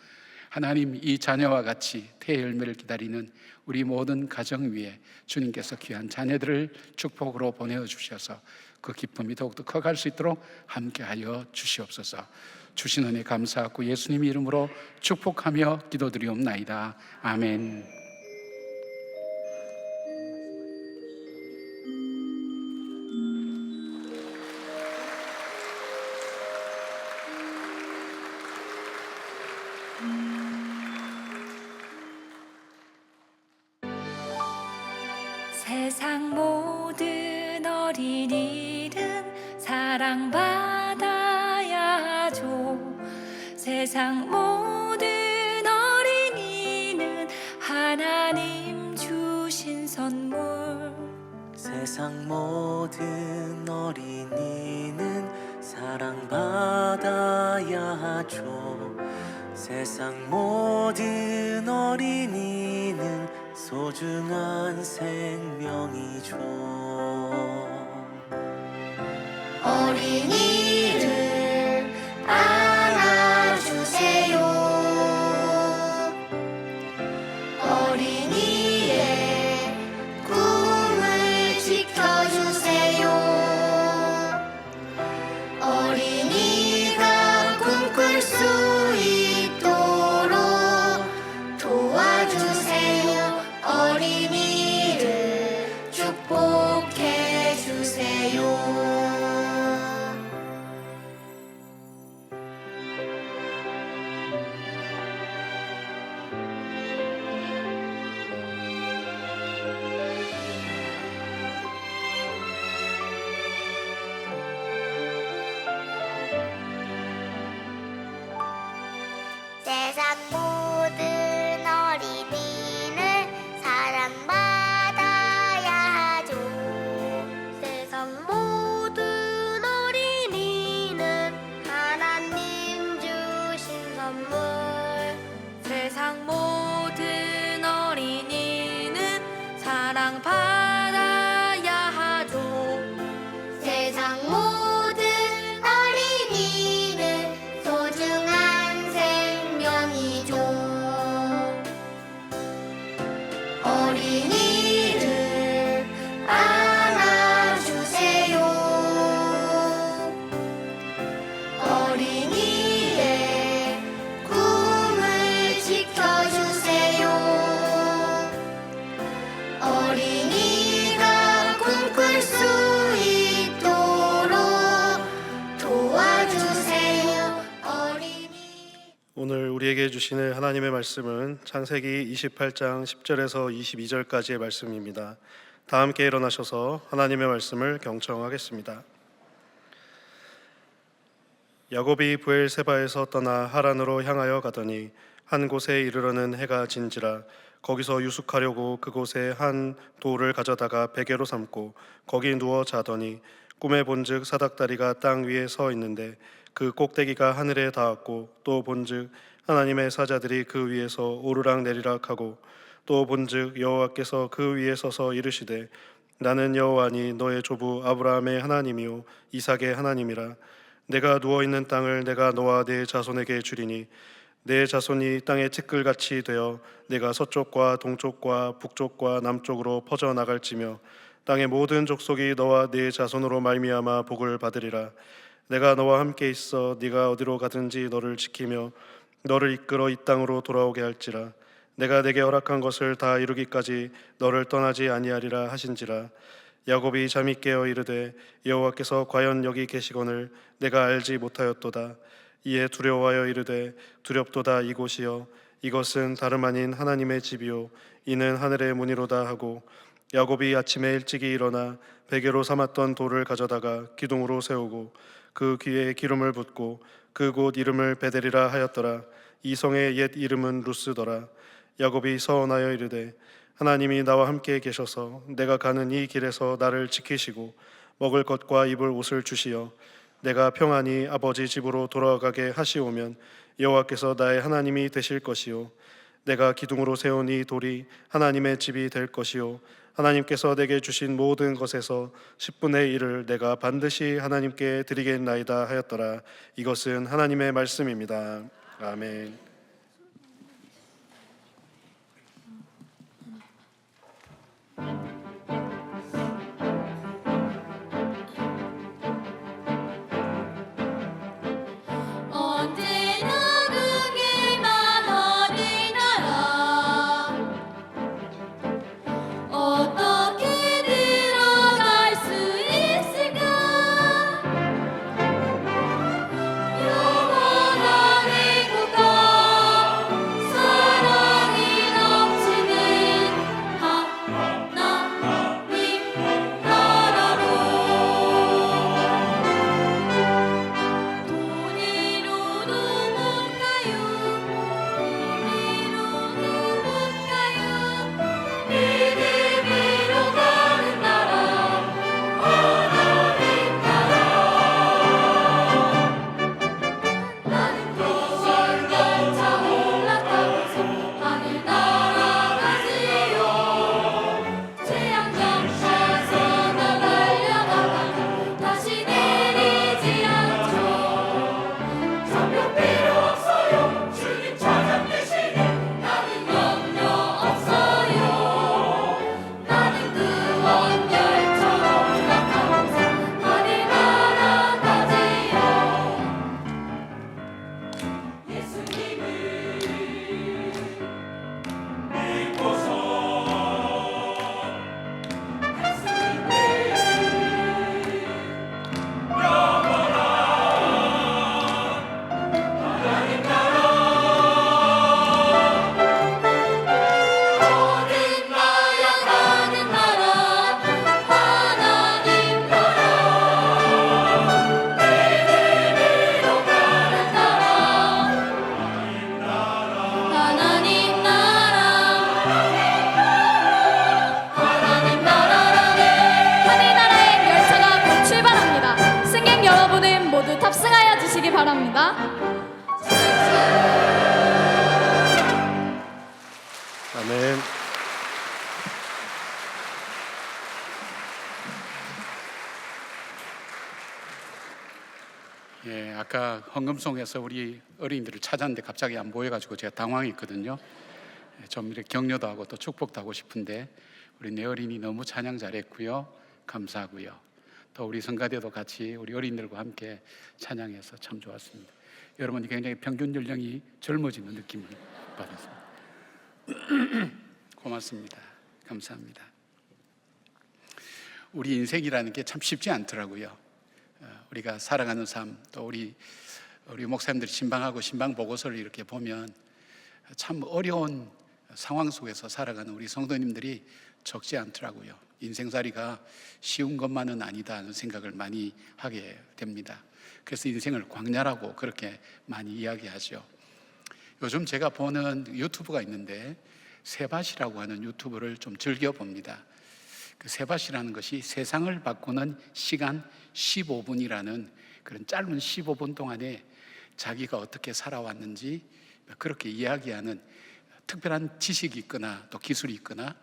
하나님, 이 자녀와 같이 태의 열매를 기다리는 우리 모든 가정 위에 주님께서 귀한 자녀들을 축복으로 보내어 주셔서 그 기쁨이 더욱더 커갈 수 있도록 함께하여 주시옵소서. 주신 은혜 감사하고 예수님 이름으로 축복하며 기도드리옵나이다. 아멘. 세상 모든 어린이는 사랑받아야 하죠. 세상 모든 어린이는 하나님 주신 선물. 세상 모든 어린이는 사랑받아야 하죠. 세상 모든 어린이는 소중한 생명이죠. 어린이를 안아주세요. 어린이의 꿈을 지켜주세요. 어린이가 꿈꿀 수 있도록 도와주세요. 어린이를 축복해 주세요. 세상 모든 어린이는 사랑받아야 하죠. 세상 모든 어린이는 하나님 주신 선물. 세상 모든 어린이는 사랑받아야 하죠. 세상 모든 어린이는 소중한 생명이죠. 어린이를 안아주세요. 어린이의 꿈을 지켜주세요. 어린이가 꿈꿀 수 있도록 도와주세요. 오늘 우리에게 주시는 하나님의 말씀은 창세기 28장 10절에서 22절까지의 말씀입니다. 다 함께 일어나셔서 하나님의 말씀을 경청하겠습니다. 야곱이 브엘세바에서 떠나 하란으로 향하여 가더니 한 곳에 이르러는 해가 진지라. 거기서 유숙하려고 그곳에 한 돌을 가져다가 베개로 삼고 거기 누워 자더니 꿈에 본즉 사닥다리가 땅 위에 서 있는데 그 꼭대기가 하늘에 닿았고 또 본즉 하나님의 사자들이 그 위에서 오르락 내리락 하고 또 본즉 여호와께서 그 위에 서서 이르시되 나는 여호와니 너의 조부 아브라함의 하나님이요 이삭의 하나님이라. 내가 누워있는 땅을 내가 너와 네 자손에게 주리니 내 자손이 땅의 티끌같이 되어 내가 서쪽과 동쪽과 북쪽과 남쪽으로 퍼져나갈지며 땅의 모든 족속이 너와 네 자손으로 말미암아 복을 받으리라. 내가 너와 함께 있어 네가 어디로 가든지 너를 지키며 너를 이끌어 이 땅으로 돌아오게 할지라. 내가 내게 허락한 것을 다 이루기까지 너를 떠나지 아니하리라 하신지라. 야곱이 잠이 깨어 이르되 여호와께서 과연 여기 계시거늘 내가 알지 못하였도다. 이에 두려워하여 이르되 두렵도다. 이곳이여 이것은 다름 아닌 하나님의 집이요 이는 하늘의 문이로다 하고 야곱이 아침에 일찍이 일어나 베개로 삼았던 돌을 가져다가 기둥으로 세우고 그 귀에 기름을 붓고 그곳 이름을 베델이라 하였더라. 이 성의 옛 이름은 루스더라. 야곱이 서원하여 이르되 하나님이 나와 함께 계셔서 내가 가는 이 길에서 나를 지키시고 먹을 것과 입을 옷을 주시어 내가 평안히 아버지 집으로 돌아가게 하시오면 여호와께서 나의 하나님이 되실 것이요 내가 기둥으로 세운 이 돌이 하나님의 집이 될 것이요 하나님께서 내게 주신 모든 것에서 10분의 1을 내가 반드시 하나님께 드리겠나이다 하였더라. 이것은 하나님의 말씀입니다. 아멘. 주시기 바랍니다. 아멘. 예, 아까 헌금송에서 우리 어린이들을 찾았는데 갑자기 안 보여가지고 제가 당황했거든요. 좀 이렇게 격려도 하고 또 축복도 하고 싶은데 우리 내 어린이 너무 찬양 잘했고요. 감사하고요. 또 우리 성가대도 같이 우리 어린이들과 함께 찬양해서 참 좋았습니다. 여러분이 굉장히 평균 연령이 젊어지는 느낌을 받았습니다. 고맙습니다. 감사합니다. 우리 인생이라는 게 참 쉽지 않더라고요. 우리가 살아가는 삶, 또 우리 목사님들이 신방하고 신방 보고서를 이렇게 보면 참 어려운 상황 속에서 살아가는 우리 성도님들이 적지 않더라고요. 인생살이가 쉬운 것만은 아니다 하는 생각을 많이 하게 됩니다. 그래서 인생을 광야라고 그렇게 많이 이야기하죠. 요즘 제가 보는 유튜브가 있는데 세밭이라고 하는 유튜브를 좀 즐겨봅니다. 그 세밭이라는 것이 세상을 바꾸는 시간 15분이라는 그런 짧은 15분 동안에 자기가 어떻게 살아왔는지 그렇게 이야기하는 특별한 지식이 있거나 또 기술이 있거나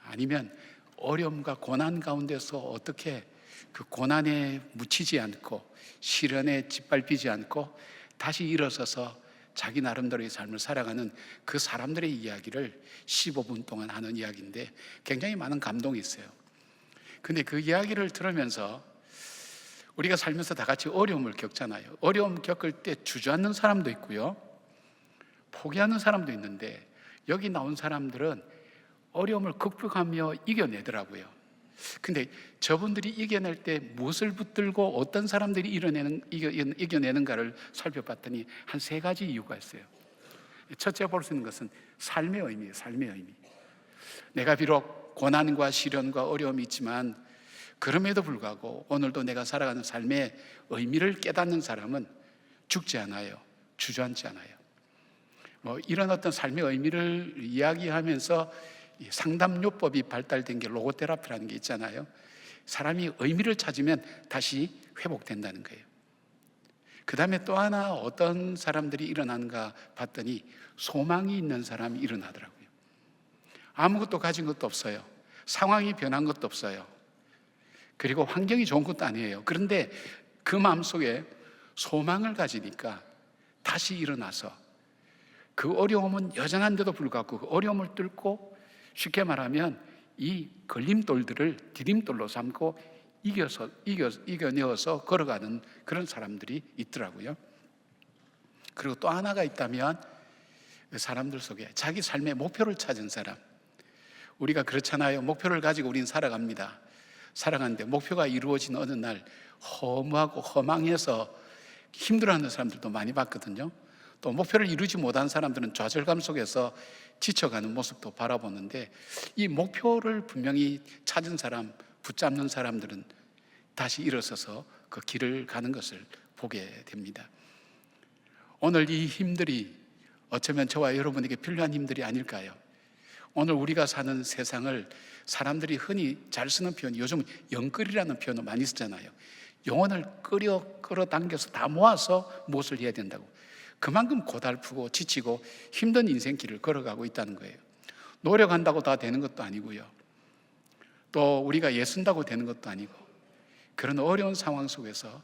아니면 어려움과 고난 가운데서 어떻게 그 고난에 묻히지 않고 시련에 짓밟히지 않고 다시 일어서서 자기 나름대로의 삶을 살아가는 그 사람들의 이야기를 15분 동안 하는 이야기인데 굉장히 많은 감동이 있어요. 근데 그 이야기를 들으면서 우리가 살면서 다 같이 어려움을 겪잖아요. 어려움 겪을 때 주저앉는 사람도 있고요, 포기하는 사람도 있는데 여기 나온 사람들은 어려움을 극복하며 이겨내더라고요. 근데 저분들이 이겨낼 때 무엇을 붙들고 어떤 사람들이 이겨내는가를 살펴봤더니 한 3가지 이유가 있어요. 첫째 볼 수 있는 것은 삶의 의미예요. 삶의 의미. 내가 비록 고난과 시련과 어려움이 있지만 그럼에도 불구하고 오늘도 내가 살아가는 삶의 의미를 깨닫는 사람은 죽지 않아요. 주저앉지 않아요. 이런 어떤 삶의 의미를 이야기하면서 상담요법이 발달된 게 로고테라피라는 게 있잖아요. 사람이 의미를 찾으면 다시 회복된다는 거예요. 그 다음에 또 하나 어떤 사람들이 일어나는가 봤더니 소망이 있는 사람이 일어나더라고요. 아무것도 가진 것도 없어요. 상황이 변한 것도 없어요. 그리고 환경이 좋은 것도 아니에요. 그런데 그 마음속에 소망을 가지니까 다시 일어나서 그 어려움은 여전한데도 불구하고 그 어려움을 뚫고 쉽게 말하면 이 걸림돌들을 디딤돌로 삼고 이겨내어서 걸어가는 그런 사람들이 있더라고요. 그리고 또 하나가 있다면 사람들 속에 자기 삶의 목표를 찾은 사람. 우리가 그렇잖아요. 목표를 가지고 우리는 살아갑니다. 살아가는데 목표가 이루어진 어느 날 허무하고 허망해서 힘들어하는 사람들도 많이 봤거든요. 또 목표를 이루지 못한 사람들은 좌절감 속에서 지쳐가는 모습도 바라보는데 이 목표를 분명히 찾은 사람, 붙잡는 사람들은 다시 일어서서 그 길을 가는 것을 보게 됩니다. 오늘 이 힘들이 어쩌면 저와 여러분에게 필요한 힘들이 아닐까요? 오늘 우리가 사는 세상을 사람들이 흔히 잘 쓰는 표현이 요즘 영끌이라는 표현을 많이 쓰잖아요. 영혼을 끌어당겨서 다 모아서 무엇을 해야 된다고. 그만큼 고달프고 지치고 힘든 인생길을 걸어가고 있다는 거예요. 노력한다고 다 되는 것도 아니고요, 또 우리가 애쓴다고 되는 것도 아니고, 그런 어려운 상황 속에서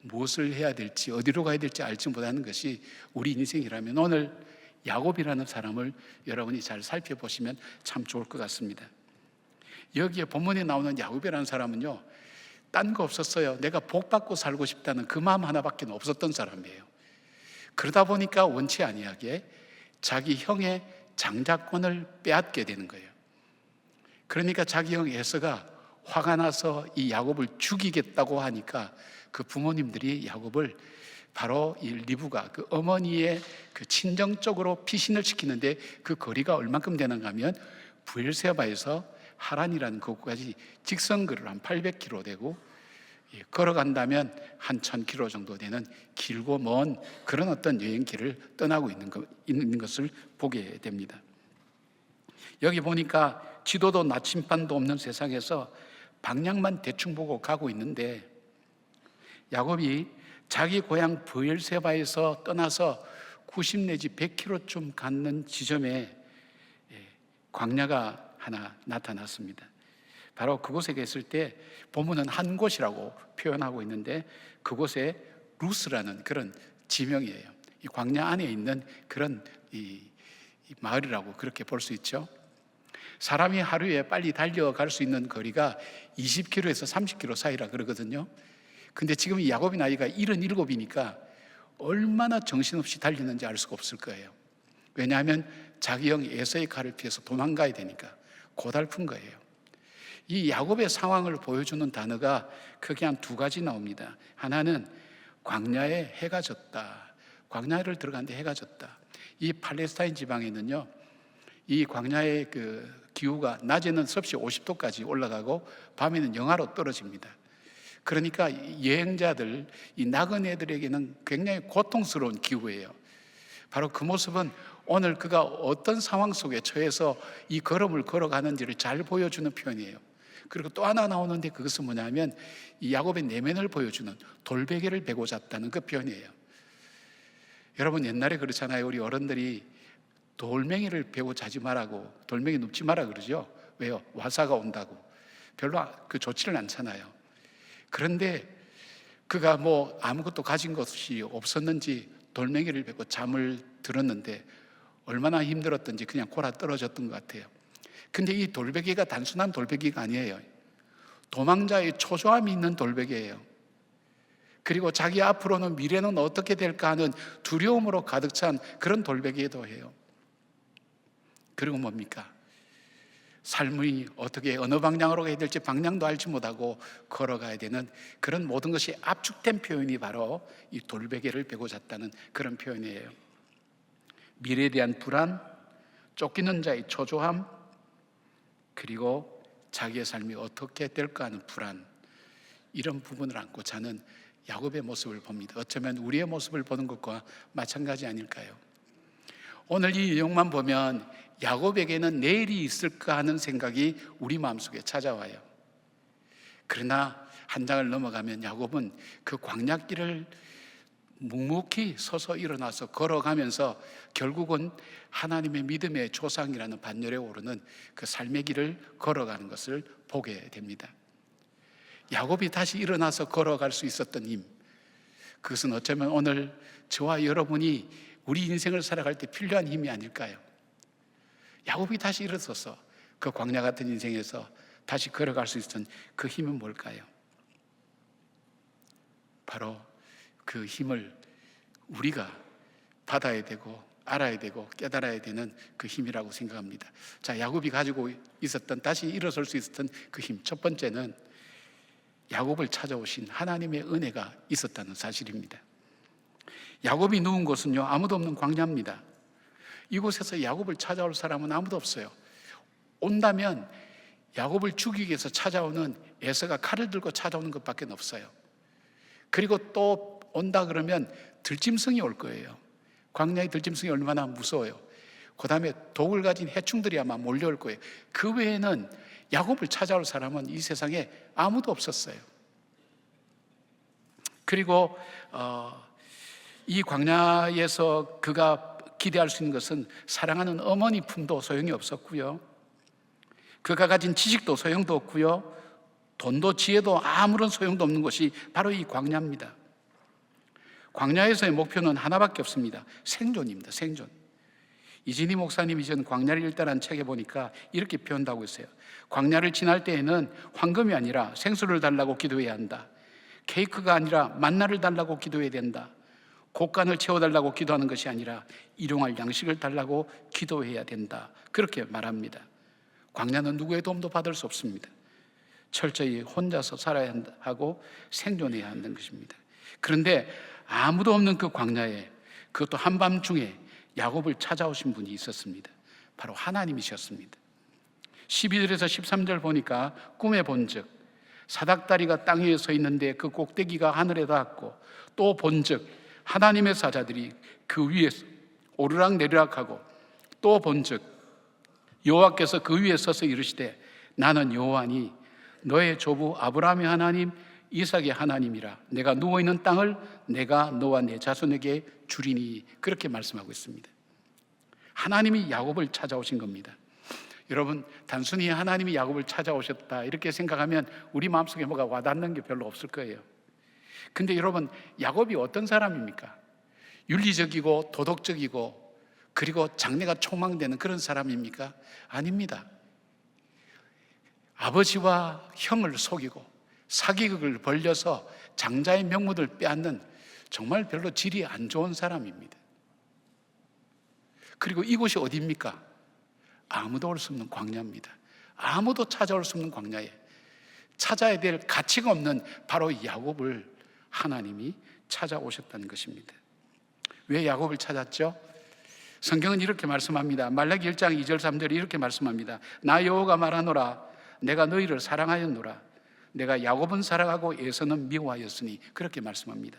무엇을 해야 될지 어디로 가야 될지 알지 못하는 것이 우리 인생이라면 오늘 야곱이라는 사람을 여러분이 잘 살펴보시면 참 좋을 것 같습니다. 여기에 본문에 나오는 야곱이라는 사람은요, 딴 거 없었어요. 내가 복 받고 살고 싶다는 그 마음 하나밖에 없었던 사람이에요. 그러다 보니까 원치 아니하게 자기 형의 장자권을 빼앗게 되는 거예요. 그러니까 자기 형 에서가 화가 나서 이 야곱을 죽이겠다고 하니까 그 부모님들이 야곱을 바로 이 리브가 그 어머니의 그 친정 쪽으로 피신을 시키는데 그 거리가 얼만큼 되는가 하면 부엘세바에서 하란이라는 곳까지 직선거리로 한 800km 되고, 걸어간다면 한 1000km 정도 되는 길고 먼 그런 어떤 여행길을 떠나고 있는 것을 보게 됩니다. 여기 보니까 지도도 나침반도 없는 세상에서 방향만 대충 보고 가고 있는데 야곱이 자기 고향 브엘세바에서 떠나서 90 내지 100km쯤 갔는 지점에 광야가 하나 나타났습니다. 바로 그곳에 계실 때 본문은 한 곳이라고 표현하고 있는데 그곳에 루스라는 그런 지명이에요. 이 광야 안에 있는 그런 이 마을이라고 그렇게 볼 수 있죠. 사람이 하루에 빨리 달려갈 수 있는 거리가 20km에서 30km 사이라 그러거든요. 근데 지금 이 야곱의 나이가 77이니까 얼마나 정신없이 달리는지 알 수가 없을 거예요. 왜냐하면 자기 형 에서의 칼을 피해서 도망가야 되니까 고달픈 거예요. 이 야곱의 상황을 보여주는 단어가 크게 한 두 가지 나옵니다. 하나는 광야에 해가 졌다. 광야를 들어갔는데 해가 졌다. 이 팔레스타인 지방에는요, 이 광야의 그 기후가 낮에는 섭씨 50도까지 올라가고 밤에는 영하로 떨어집니다. 그러니까 여행자들, 이 나그네들에게는 굉장히 고통스러운 기후예요. 바로 그 모습은 오늘 그가 어떤 상황 속에 처해서 이 걸음을 걸어가는지를 잘 보여주는 표현이에요. 그리고 또 하나 나오는데 그것은 뭐냐면 이 야곱의 내면을 보여주는 돌베개를 베고 잤다는 그 표현이에요. 여러분, 옛날에 그렇잖아요. 우리 어른들이 돌멩이를 베고 자지 말라고, 돌멩이 눕지 마라 그러죠. 왜요? 화사가 온다고. 별로 그 좋지를 않잖아요. 그런데 그가 뭐 아무것도 가진 것이 없었는지 돌멩이를 베고 잠을 들었는데 얼마나 힘들었던지 그냥 골아 떨어졌던 것 같아요. 근데 이 돌베개가 단순한 돌베개가 아니에요. 도망자의 초조함이 있는 돌베개예요. 그리고 자기 앞으로는 미래는 어떻게 될까 하는 두려움으로 가득 찬 그런 돌베개도 해요. 그리고 뭡니까? 삶이 어떻게 어느 방향으로 가야 될지 방향도 알지 못하고 걸어가야 되는 그런 모든 것이 압축된 표현이 바로 이 돌베개를 베고 잤다는 그런 표현이에요. 미래에 대한 불안, 쫓기는 자의 초조함, 그리고 자기의 삶이 어떻게 될까 하는 불안, 이런 부분을 안고 자는 야곱의 모습을 봅니다. 어쩌면 우리의 모습을 보는 것과 마찬가지 아닐까요? 오늘 이 내용만 보면 야곱에게는 내일이 있을까 하는 생각이 우리 마음속에 찾아와요. 그러나 한 장을 넘어가면 야곱은 그 광야길을 묵묵히 서서 일어나서 걸어가면서 결국은 하나님의 믿음의 조상이라는 반열에 오르는 그 삶의 길을 걸어가는 것을 보게 됩니다. 야곱이 다시 일어나서 걸어갈 수 있었던 힘, 그것은 어쩌면 오늘 저와 여러분이 우리 인생을 살아갈 때 필요한 힘이 아닐까요? 야곱이 다시 일어서서 그 광야 같은 인생에서 다시 걸어갈 수 있었던 그 힘은 뭘까요? 바로 그 힘을 우리가 받아야 되고 알아야 되고 깨달아야 되는 그 힘이라고 생각합니다. 자, 야곱이 가지고 있었던, 다시 일어설 수 있었던 그 힘, 첫 번째는 야곱을 찾아오신 하나님의 은혜가 있었다는 사실입니다. 야곱이 누운 곳은요, 아무도 없는 광야입니다. 이곳에서 야곱을 찾아올 사람은 아무도 없어요. 온다면 야곱을 죽이기 위해서 찾아오는 에서가 칼을 들고 찾아오는 것밖에 없어요. 그리고 또 온다 그러면 들짐승이 올 거예요. 광야의 들짐승이 얼마나 무서워요. 그 다음에 독을 가진 해충들이 아마 몰려올 거예요. 그 외에는 야곱을 찾아올 사람은 이 세상에 아무도 없었어요. 그리고 이 광야에서 그가 기대할 수 있는 것은 사랑하는 어머니 품도 소용이 없었고요, 그가 가진 지식도 소용도 없고요, 돈도 지혜도 아무런 소용도 없는 것이 바로 이 광야입니다. 광야에서의 목표는 하나밖에 없습니다. 생존입니다. 생존. 이진희 목사님이 전 광야를 읽다라는 책에 보니까 이렇게 표현하고 있어요. 광야를 지날 때에는 황금이 아니라 생수를 달라고 기도해야 한다. 케이크가 아니라 만나를 달라고 기도해야 된다. 곡간을 채워달라고 기도하는 것이 아니라 일용할 양식을 달라고 기도해야 된다. 그렇게 말합니다. 광야는 누구의 도움도 받을 수 없습니다. 철저히 혼자서 살아야 하고 생존해야 하는 것입니다. 그런데 아무도 없는 그 광야에, 그것도 한밤중에 야곱을 찾아오신 분이 있었습니다. 바로 하나님이셨습니다. 12절에서 13절 보니까 꿈에 본즉 사닥다리가 땅 위에 서 있는데 그 꼭대기가 하늘에 닿았고, 또 본즉 하나님의 사자들이 그 위에 오르락 내리락하고, 또 본즉 여호와께서 그 위에 서서 이르시되 나는 여호와니 너의 조부 아브라함의 하나님 이삭의 하나님이라. 내가 누워있는 땅을 내가 너와 내 자손에게 주리니. 그렇게 말씀하고 있습니다. 하나님이 야곱을 찾아오신 겁니다. 여러분, 단순히 하나님이 야곱을 찾아오셨다 이렇게 생각하면 우리 마음속에 뭐가 와닿는 게 별로 없을 거예요. 근데 여러분, 야곱이 어떤 사람입니까? 윤리적이고 도덕적이고 그리고 장래가 촉망되는 그런 사람입니까? 아닙니다. 아버지와 형을 속이고 사기극을 벌려서 장자의 명물을 빼앗는 정말 별로 질이 안 좋은 사람입니다. 그리고 이곳이 어디입니까? 아무도 올 수 없는 광야입니다. 아무도 찾아올 수 없는 광야에 찾아야 될 가치가 없는 바로 야곱을 하나님이 찾아오셨다는 것입니다. 왜 야곱을 찾았죠? 성경은 이렇게 말씀합니다. 말라기 1장 2절 3절이 이렇게 말씀합니다. 나 여호와가 말하노라. 내가 너희를 사랑하였노라. 내가 야곱은 사랑하고 에서는 미워하였으니. 그렇게 말씀합니다.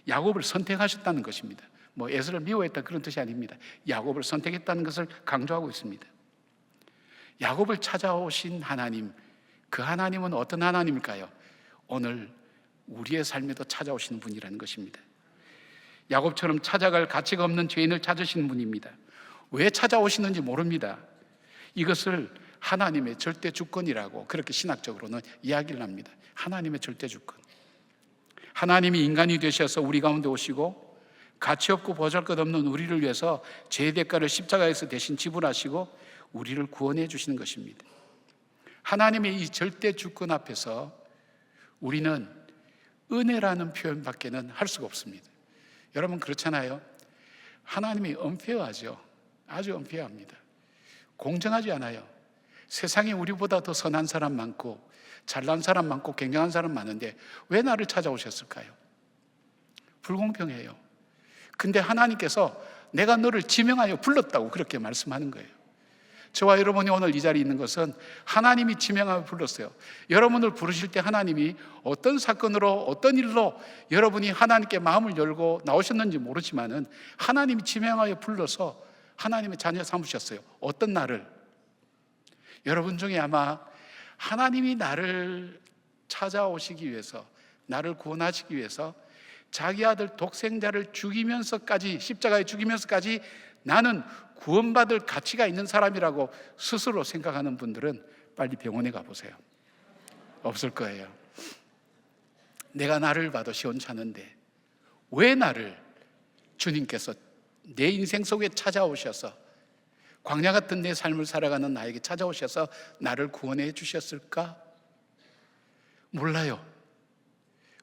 야곱을 선택하셨다는 것입니다. 뭐 에서를 미워했다 그런 뜻이 아닙니다. 야곱을 선택했다는 것을 강조하고 있습니다. 야곱을 찾아오신 하나님, 그 하나님은 어떤 하나님일까요? 오늘 우리의 삶에도 찾아오시는 분이라는 것입니다. 야곱처럼 찾아갈 가치가 없는 죄인을 찾으시는 분입니다. 왜 찾아오시는지 모릅니다. 이것을 하나님의 절대 주권이라고 그렇게 신학적으로는 이야기를 합니다. 하나님의 절대 주권. 하나님이 인간이 되셔서 우리 가운데 오시고 가치 없고 보잘것없는 우리를 위해서 죄의 대가를 십자가에서 대신 지불하시고 우리를 구원해 주시는 것입니다. 하나님의 이 절대 주권 앞에서 우리는 은혜라는 표현밖에는 할 수가 없습니다. 여러분 그렇잖아요. 하나님이 은폐하죠. 아주 은폐합니다. 공정하지 않아요. 세상에 우리보다 더 선한 사람 많고 잘난 사람 많고 굉장한 사람 많은데 왜 나를 찾아오셨을까요? 불공평해요. 근데 하나님께서 내가 너를 지명하여 불렀다고 그렇게 말씀하는 거예요. 저와 여러분이 오늘 이 자리에 있는 것은 하나님이 지명하여 불렀어요. 여러분을 부르실 때 하나님이 어떤 사건으로 어떤 일로 여러분이 하나님께 마음을 열고 나오셨는지 모르지만은 하나님이 지명하여 불러서 하나님의 자녀 삼으셨어요. 어떤 날을? 여러분 중에 아마 하나님이 나를 찾아오시기 위해서, 나를 구원하시기 위해서 자기 아들 독생자를 죽이면서까지, 십자가에 죽이면서까지 나는 구원받을 가치가 있는 사람이라고 스스로 생각하는 분들은 빨리 병원에 가보세요. 없을 거예요. 내가 나를 봐도 시원찮은데 왜 나를 주님께서 내 인생 속에 찾아오셔서 광야 같은 내 삶을 살아가는 나에게 찾아오셔서 나를 구원해 주셨을까? 몰라요.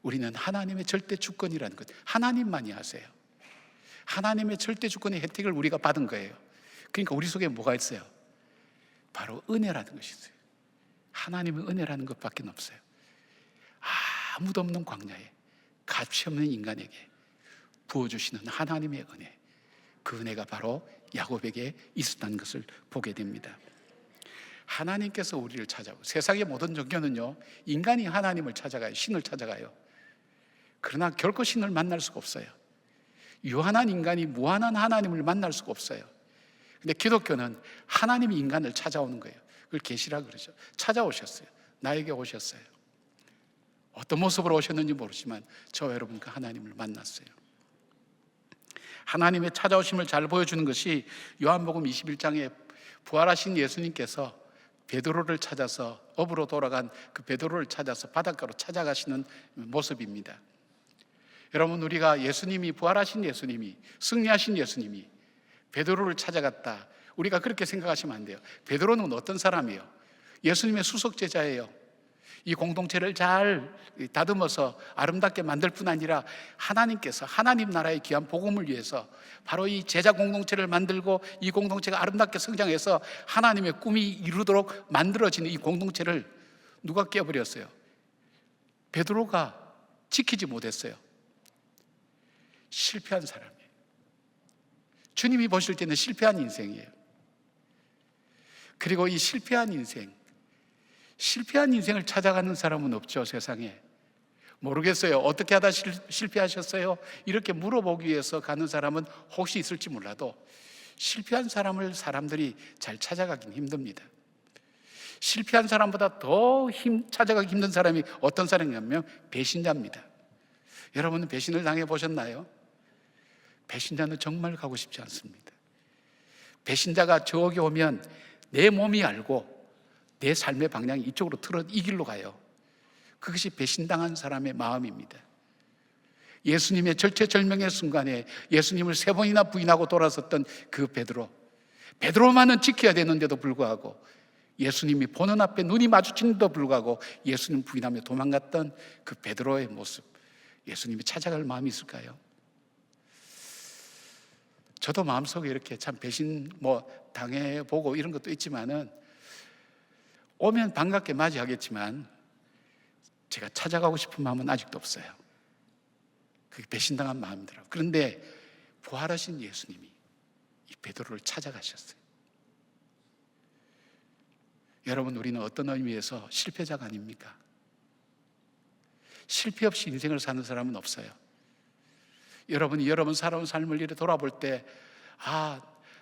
우리는 하나님의 절대 주권이라는 것, 하나님만이 아세요. 하나님의 절대 주권의 혜택을 우리가 받은 거예요. 그러니까 우리 속에 뭐가 있어요? 바로 은혜라는 것이 있어요. 하나님의 은혜라는 것밖에 없어요. 아무도 없는 광야에 가치 없는 인간에게 부어주시는 하나님의 은혜, 그 은혜가 바로 야곱에게 있었다는 것을 보게 됩니다. 하나님께서 우리를 찾아오고, 세상의 모든 종교는요 인간이 하나님을 찾아가요. 신을 찾아가요. 그러나 결코 신을 만날 수가 없어요. 유한한 인간이 무한한 하나님을 만날 수가 없어요. 근데 기독교는 하나님이 인간을 찾아오는 거예요. 그걸 계시라 그러죠. 찾아오셨어요. 나에게 오셨어요. 어떤 모습으로 오셨는지 모르지만 저와 여러분 그 하나님을 만났어요. 하나님의 찾아오심을 잘 보여주는 것이 요한복음 21장에 부활하신 예수님께서 베드로를 찾아서, 업으로 돌아간 그 베드로를 찾아서 바닷가로 찾아가시는 모습입니다. 여러분, 우리가 예수님이, 부활하신 예수님이, 승리하신 예수님이 베드로를 찾아갔다, 우리가 그렇게 생각하시면 안 돼요. 베드로는 어떤 사람이에요? 예수님의 수석 제자예요. 이 공동체를 잘 다듬어서 아름답게 만들 뿐 아니라 하나님께서 하나님 나라의 귀한 복음을 위해서 바로 이 제자 공동체를 만들고 이 공동체가 아름답게 성장해서 하나님의 꿈이 이루도록 만들어지는 이 공동체를 누가 깨버렸어요? 베드로가 지키지 못했어요. 실패한 사람이에요. 주님이 보실 때는 실패한 인생이에요. 그리고 이 실패한 인생을 찾아가는 사람은 없죠, 세상에. 모르겠어요. 어떻게 하다 실패하셨어요? 이렇게 물어보기 위해서 가는 사람은 혹시 있을지 몰라도 실패한 사람을 사람들이 잘 찾아가긴 힘듭니다. 실패한 사람보다 더 찾아가기 힘든 사람이 어떤 사람이냐면 배신자입니다. 여러분은 배신을 당해보셨나요? 배신자는 정말 가고 싶지 않습니다. 배신자가 저기 오면 내 몸이 알고 내 삶의 방향이 이쪽으로 틀어 이 길로 가요. 그것이 배신당한 사람의 마음입니다. 예수님의 절체절명의 순간에 예수님을 3번이나 부인하고 돌아섰던 그 베드로만은 지켜야 되는데도 불구하고 예수님이 보는 앞에 눈이 마주치는데도 불구하고 예수님 부인하며 도망갔던 그 베드로의 모습, 예수님이 찾아갈 마음이 있을까요? 저도 마음속에 이렇게 참 배신 당해보고 이런 것도 있지만은 오면 반갑게 맞이하겠지만 제가 찾아가고 싶은 마음은 아직도 없어요. 그게 배신당한 마음이더라고요. 그런데 부활하신 예수님이 이 베드로를 찾아가셨어요. 여러분, 우리는 어떤 의미에서 실패자가 아닙니까? 실패 없이 인생을 사는 사람은 없어요. 여러분이 여러분 살아온 삶을 이렇게 돌아볼 때,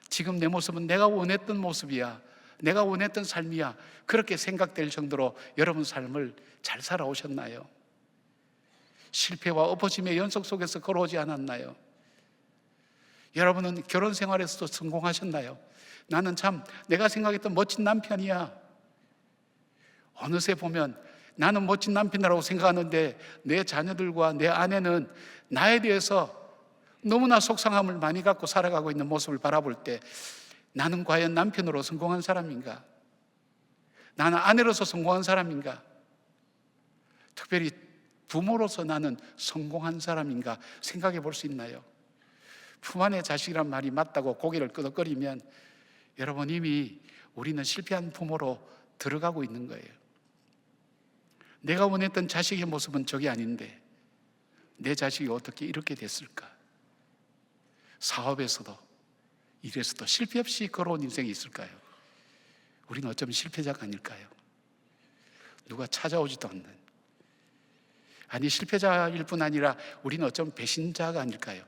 지금 내 모습은 내가 원했던 모습이야, 내가 원했던 삶이야, 그렇게 생각될 정도로 여러분 삶을 잘 살아오셨나요? 실패와 엎어짐의 연속 속에서 걸어오지 않았나요? 여러분은 결혼 생활에서도 성공하셨나요? 나는 참 내가 생각했던 멋진 남편이야. 어느새 보면 나는 멋진 남편이라고 생각하는데 내 자녀들과 내 아내는 나에 대해서 너무나 속상함을 많이 갖고 살아가고 있는 모습을 바라볼 때 나는 과연 남편으로 성공한 사람인가? 나는 아내로서 성공한 사람인가? 특별히 부모로서 나는 성공한 사람인가 생각해 볼 수 있나요? 품 안의 자식이란 말이 맞다고 고개를 끄덕거리면 여러분, 이미 우리는 실패한 부모로 들어가고 있는 거예요. 내가 원했던 자식의 모습은 저게 아닌데 내 자식이 어떻게 이렇게 됐을까? 사업에서도 일에서도 실패 없이 걸어온 인생이 있을까요? 우리는 어쩌면 실패자가 아닐까요? 누가 찾아오지도 않는, 아니 실패자일 뿐 아니라 우리는 어쩌면 배신자가 아닐까요?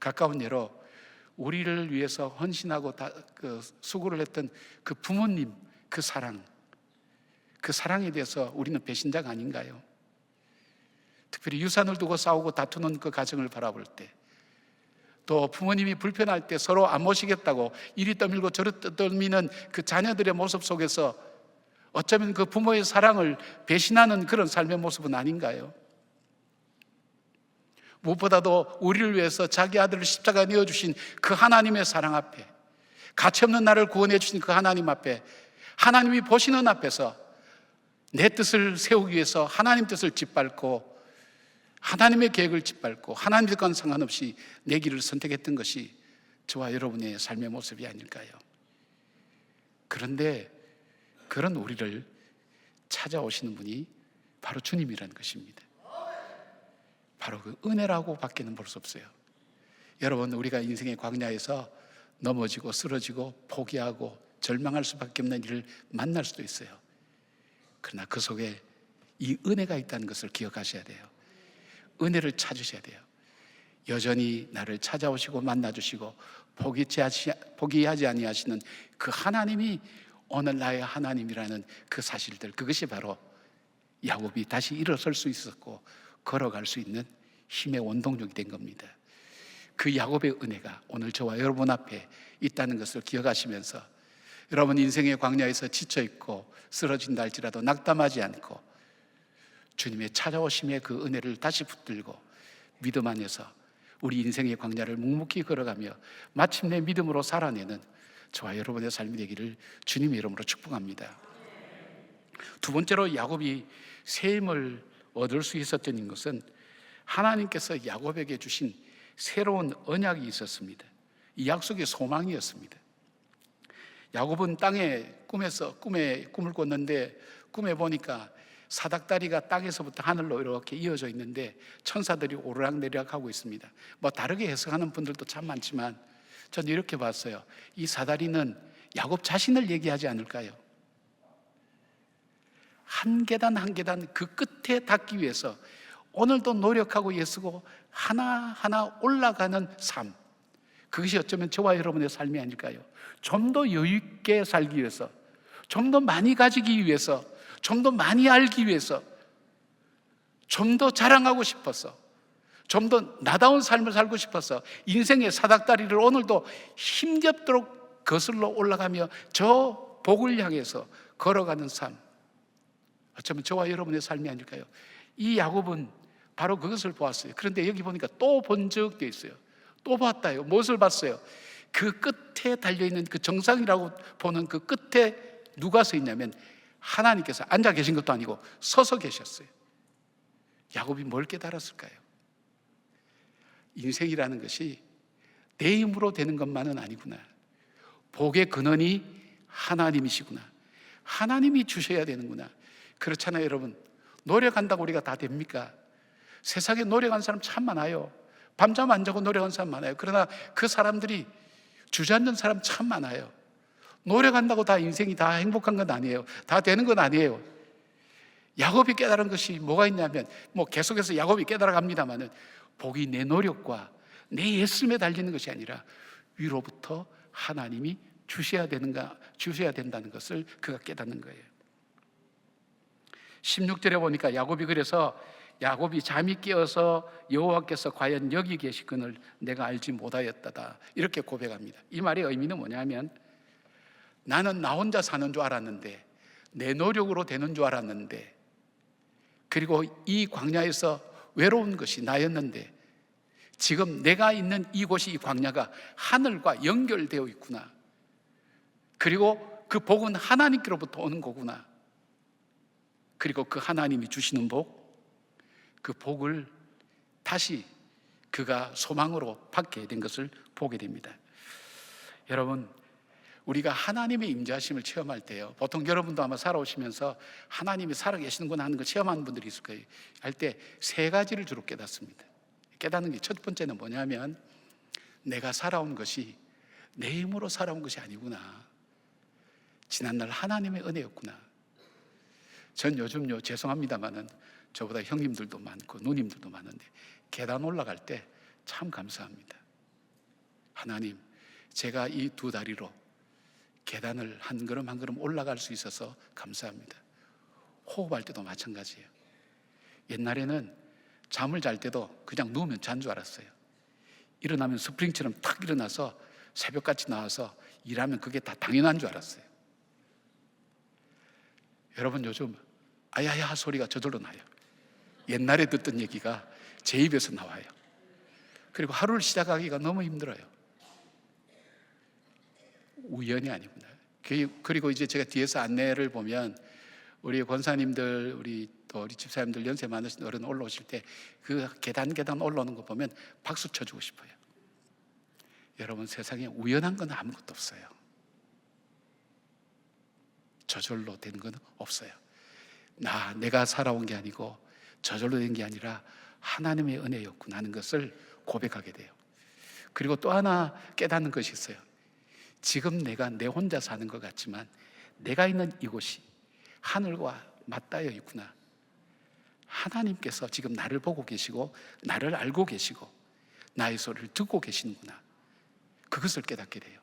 가까운 예로 우리를 위해서 헌신하고 수고를 했던 그 부모님, 그 사랑에 대해서 우리는 배신자가 아닌가요? 특별히 유산을 두고 싸우고 다투는 그 가정을 바라볼 때, 또 부모님이 불편할 때 서로 안 모시겠다고 이리 떠밀고 저리 떠밀는 그 자녀들의 모습 속에서 어쩌면 그 부모의 사랑을 배신하는 그런 삶의 모습은 아닌가요? 무엇보다도 우리를 위해서 자기 아들을 십자가에 내어주신 그 하나님의 사랑 앞에, 가치없는 나를 구원해 주신 그 하나님 앞에, 하나님이 보시는 앞에서 내 뜻을 세우기 위해서 하나님 뜻을 짓밟고 하나님의 계획을 짓밟고 하나님과는 상관없이 내 길을 선택했던 것이 저와 여러분의 삶의 모습이 아닐까요? 그런데 그런 우리를 찾아오시는 분이 바로 주님이라는 것입니다. 바로 그 은혜라고 밖에는 볼 수 없어요. 여러분, 우리가 인생의 광야에서 넘어지고 쓰러지고 포기하고 절망할 수밖에 없는 일을 만날 수도 있어요. 그러나 그 속에 이 은혜가 있다는 것을 기억하셔야 돼요. 은혜를 찾으셔야 돼요. 여전히 나를 찾아오시고 만나주시고 포기하지 아니하시는 그 하나님이 오늘 나의 하나님이라는 그 사실들, 그것이 바로 야곱이 다시 일어설 수 있었고 걸어갈 수 있는 힘의 원동력이 된 겁니다. 그 야곱의 은혜가 오늘 저와 여러분 앞에 있다는 것을 기억하시면서 여러분 인생의 광야에서 지쳐있고 쓰러진다 할지라도 낙담하지 않고 주님의 찾아오심의 그 은혜를 다시 붙들고 믿음 안에서 우리 인생의 광야를 묵묵히 걸어가며 마침내 믿음으로 살아내는 저와 여러분의 삶이 되기를 주님의 이름으로 축복합니다. 두 번째로 야곱이 새 힘을 얻을 수 있었던 것은 하나님께서 야곱에게 주신 새로운 언약이 있었습니다. 이 약속의 소망이었습니다. 야곱은 땅에 꿈에 꿈을 꿨는데 꿈에 보니까 사닥다리가 땅에서부터 하늘로 이렇게 이어져 있는데 천사들이 오르락내리락 하고 있습니다. 다르게 해석하는 분들도 참 많지만 저는 이렇게 봤어요. 이 사다리는 야곱 자신을 얘기하지 않을까요? 한 계단 한 계단 그 끝에 닿기 위해서 오늘도 노력하고 애쓰고 하나하나 올라가는 삶, 그것이 어쩌면 저와 여러분의 삶이 아닐까요? 좀 더 여유 있게 살기 위해서, 좀 더 많이 가지기 위해서, 좀 더 많이 알기 위해서, 좀 더 자랑하고 싶어서, 좀 더 나다운 삶을 살고 싶어서 인생의 사닥다리를 오늘도 힘겹도록 거슬러 올라가며 저 복을 향해서 걸어가는 삶, 어쩌면 저와 여러분의 삶이 아닐까요? 이 야곱은 바로 그것을 보았어요. 그런데 여기 보니까 또 본 적도 있어요. 또 봤다요. 무엇을 봤어요? 그 끝에 달려있는 그 정상이라고 보는 그 끝에 누가 서 있냐면 하나님께서 앉아 계신 것도 아니고 서서 계셨어요. 야곱이 뭘 깨달았을까요? 인생이라는 것이 내 힘으로 되는 것만은 아니구나. 복의 근원이 하나님이시구나. 하나님이 주셔야 되는구나. 그렇잖아요, 여러분. 노력한다고 우리가 다 됩니까? 세상에 노력한 사람 참 많아요. 밤잠 안 자고 노력한 사람 많아요. 그러나 그 사람들이 주저앉는 사람 참 많아요. 노력한다고 다 인생이 다 행복한 건 아니에요. 다 되는 건 아니에요. 야곱이 깨달은 것이 뭐가 있냐면, 계속해서 야곱이 깨달아갑니다만은, 복이 내 노력과 내 애씀에 달리는 것이 아니라 위로부터 하나님이 주셔야 된다는 것을 그가 깨닫는 거예요. 16절에 보니까 야곱이 그래서 야곱이 잠이 깨어서 여호와께서 과연 여기 계시거늘 내가 알지 못하였다다, 이렇게 고백합니다. 이 말의 의미는 뭐냐면, 나는 나 혼자 사는 줄 알았는데, 내 노력으로 되는 줄 알았는데, 그리고 이 광야에서 외로운 것이 나였는데, 지금 내가 있는 이곳이, 이 광야가 하늘과 연결되어 있구나. 그리고 그 복은 하나님께로부터 오는 거구나. 그리고 그 하나님이 주시는 복, 그 복을 다시 그가 소망으로 받게 된 것을 보게 됩니다. 여러분, 우리가 하나님의 임재하심을 체험할 때요, 보통 여러분도 아마 살아오시면서 하나님이 살아계시는구나 하는 걸 체험하는 분들이 있을 거예요. 할 때 세 가지를 주로 깨닫습니다. 깨닫는 게 첫 번째는 뭐냐면, 내가 살아온 것이 내 힘으로 살아온 것이 아니구나. 지난날 하나님의 은혜였구나. 전 요즘요, 죄송합니다만은 저보다 형님들도 많고 누님들도 많은데 계단 올라갈 때 참 감사합니다. 하나님, 제가 이 두 다리로 계단을 한 걸음 한 걸음 올라갈 수 있어서 감사합니다. 호흡할 때도 마찬가지예요. 옛날에는 잠을 잘 때도 그냥 누우면 잔 줄 알았어요. 일어나면 스프링처럼 탁 일어나서 새벽같이 나와서 일하면 그게 다 당연한 줄 알았어요. 여러분, 요즘 아야야 소리가 저절로 나요. 옛날에 듣던 얘기가 제 입에서 나와요. 그리고 하루를 시작하기가 너무 힘들어요. 우연이 아니구나. 그리고 이제 제가 뒤에서 안내를 보면 우리 권사님들, 우리 집사님들, 연세 많으신 어른 올라오실 때 그 계단 올라오는 거 보면 박수 쳐주고 싶어요. 여러분, 세상에 우연한 건 아무것도 없어요. 저절로 된 건 없어요. 내가 살아온 게 아니고 저절로 된 게 아니라 하나님의 은혜였구나 하는 것을 고백하게 돼요. 그리고 또 하나 깨닫는 것이 있어요. 지금 내가 내 혼자 사는 것 같지만 내가 있는 이곳이 하늘과 맞닿아 있구나. 하나님께서 지금 나를 보고 계시고 나를 알고 계시고 나의 소리를 듣고 계시는구나. 그것을 깨닫게 돼요.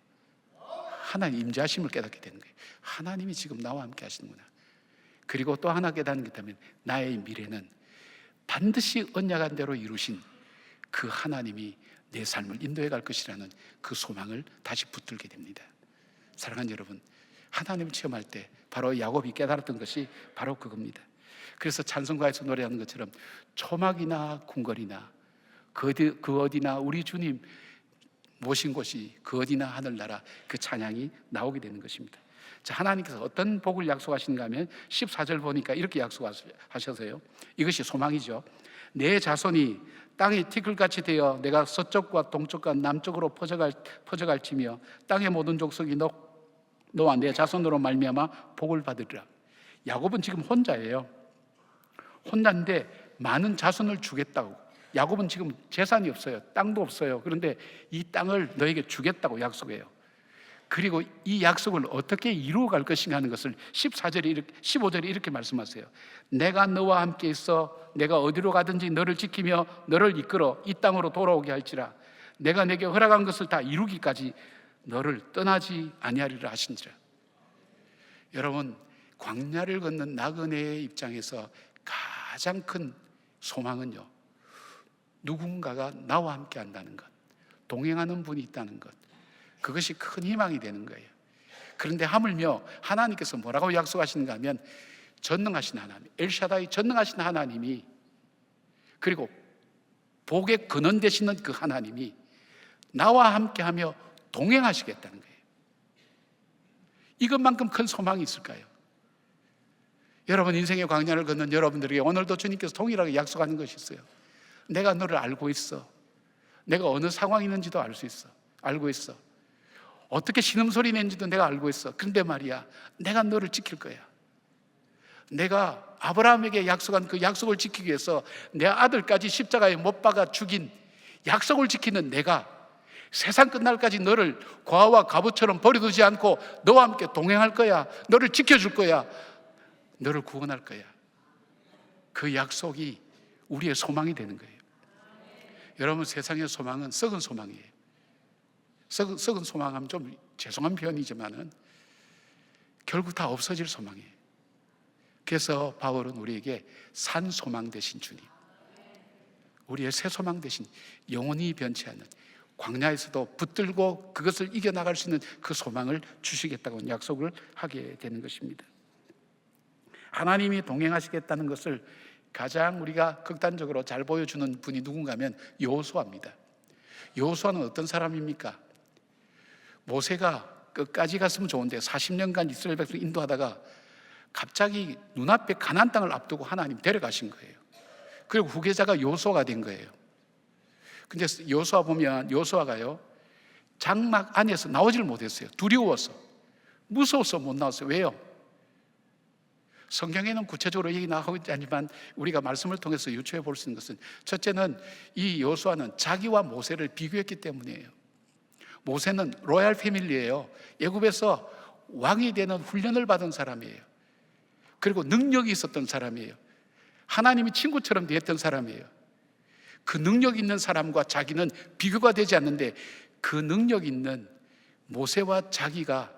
하나님 임재하심을 깨닫게 되는 거예요. 하나님이 지금 나와 함께 하시는구나. 그리고 또 하나 깨닫는 게 있다면, 나의 미래는 반드시 언약한 대로 이루신 그 하나님이 내 삶을 인도해 갈 것이라는 그 소망을 다시 붙들게 됩니다. 사랑하는 여러분, 하나님을 체험할 때 바로 야곱이 깨달았던 것이 바로 그겁니다. 그래서 찬송가에서 노래하는 것처럼 초막이나 궁궐이나 그 어디나 우리 주님 모신 곳이 그 어디나 하늘나라, 그 찬양이 나오게 되는 것입니다. 자, 하나님께서 어떤 복을 약속하시는가 하면 14절 보니까 이렇게 약속하셔서요, 이것이 소망이죠. 내 자손이 땅이 티끌같이 되어 내가 서쪽과 동쪽과 남쪽으로 퍼져갈지며 땅의 모든 족속이 너와 내 자손으로 말미암아 복을 받으리라. 야곱은 지금 혼자예요. 혼자인데 많은 자손을 주겠다고. 야곱은 지금 재산이 없어요. 땅도 없어요. 그런데 이 땅을 너에게 주겠다고 약속해요. 그리고 이 약속을 어떻게 이루어갈 것인가 하는 것을 15절에 이렇게 말씀하세요. 내가 너와 함께 있어 내가 어디로 가든지 너를 지키며 너를 이끌어 이 땅으로 돌아오게 할지라. 내가 내게 허락한 것을 다 이루기까지 너를 떠나지 아니하리라 하신지라. 여러분, 광야를 걷는 나그네의 입장에서 가장 큰 소망은요, 누군가가 나와 함께 한다는 것, 동행하는 분이 있다는 것, 그것이 큰 희망이 되는 거예요. 그런데 하물며 하나님께서 뭐라고 약속하시는가 하면, 전능하신 하나님, 엘샤다이 전능하신 하나님이, 그리고 복의 근원 되시는 그 하나님이 나와 함께하며 동행하시겠다는 거예요. 이것만큼 큰 소망이 있을까요? 여러분, 인생의 광야를 걷는 여러분들에게 오늘도 주님께서 동일하게 약속하는 것이 있어요. 내가 너를 알고 있어. 내가 어느 상황이 있는지도 알 수 있어. 알고 있어. 어떻게 신음소리 낸지도 내가 알고 있어. 그런데 말이야, 내가 너를 지킬 거야. 내가 아브라함에게 약속한 그 약속을 지키기 위해서 내 아들까지 십자가에 못 박아 죽인 약속을 지키는 내가 세상 끝날까지 너를 과와 갑옷처럼 버려두지 않고 너와 함께 동행할 거야. 너를 지켜줄 거야. 너를 구원할 거야. 그 약속이 우리의 소망이 되는 거예요. 여러분, 세상의 소망은 썩은 소망이에요. 썩은 소망하면 좀 죄송한 표현이지만은 결국 다 없어질 소망이에요. 그래서 바울은 우리에게 산 소망 되신 주님, 우리의 새 소망 되신 영원히 변치 않는 광야에서도 붙들고 그것을 이겨나갈 수 있는 그 소망을 주시겠다고 약속을 하게 되는 것입니다. 하나님이 동행하시겠다는 것을 가장 우리가 극단적으로 잘 보여주는 분이 누군가 하면 여호수아입니다. 여호수아는 어떤 사람입니까? 모세가 끝까지 갔으면 좋은데 40년간 이스라엘 백성 인도하다가 갑자기 눈앞에 가나안 땅을 앞두고 하나님 데려가신 거예요. 그리고 후계자가 여호수아가 된 거예요. 근데 여호수아 보면 여호수아가요, 장막 안에서 나오질 못했어요. 두려워서, 무서워서 못 나왔어요. 왜요? 성경에는 구체적으로 얘기 나오고 있지 않지만 우리가 말씀을 통해서 유추해 볼 수 있는 것은, 첫째는 이 여호수아는 자기와 모세를 비교했기 때문이에요. 모세는 로얄 패밀리예요. 애굽에서 왕이 되는 훈련을 받은 사람이에요. 그리고 능력이 있었던 사람이에요. 하나님이 친구처럼 됐던 사람이에요. 그 능력 있는 사람과 자기는 비교가 되지 않는데, 그 능력 있는 모세와 자기가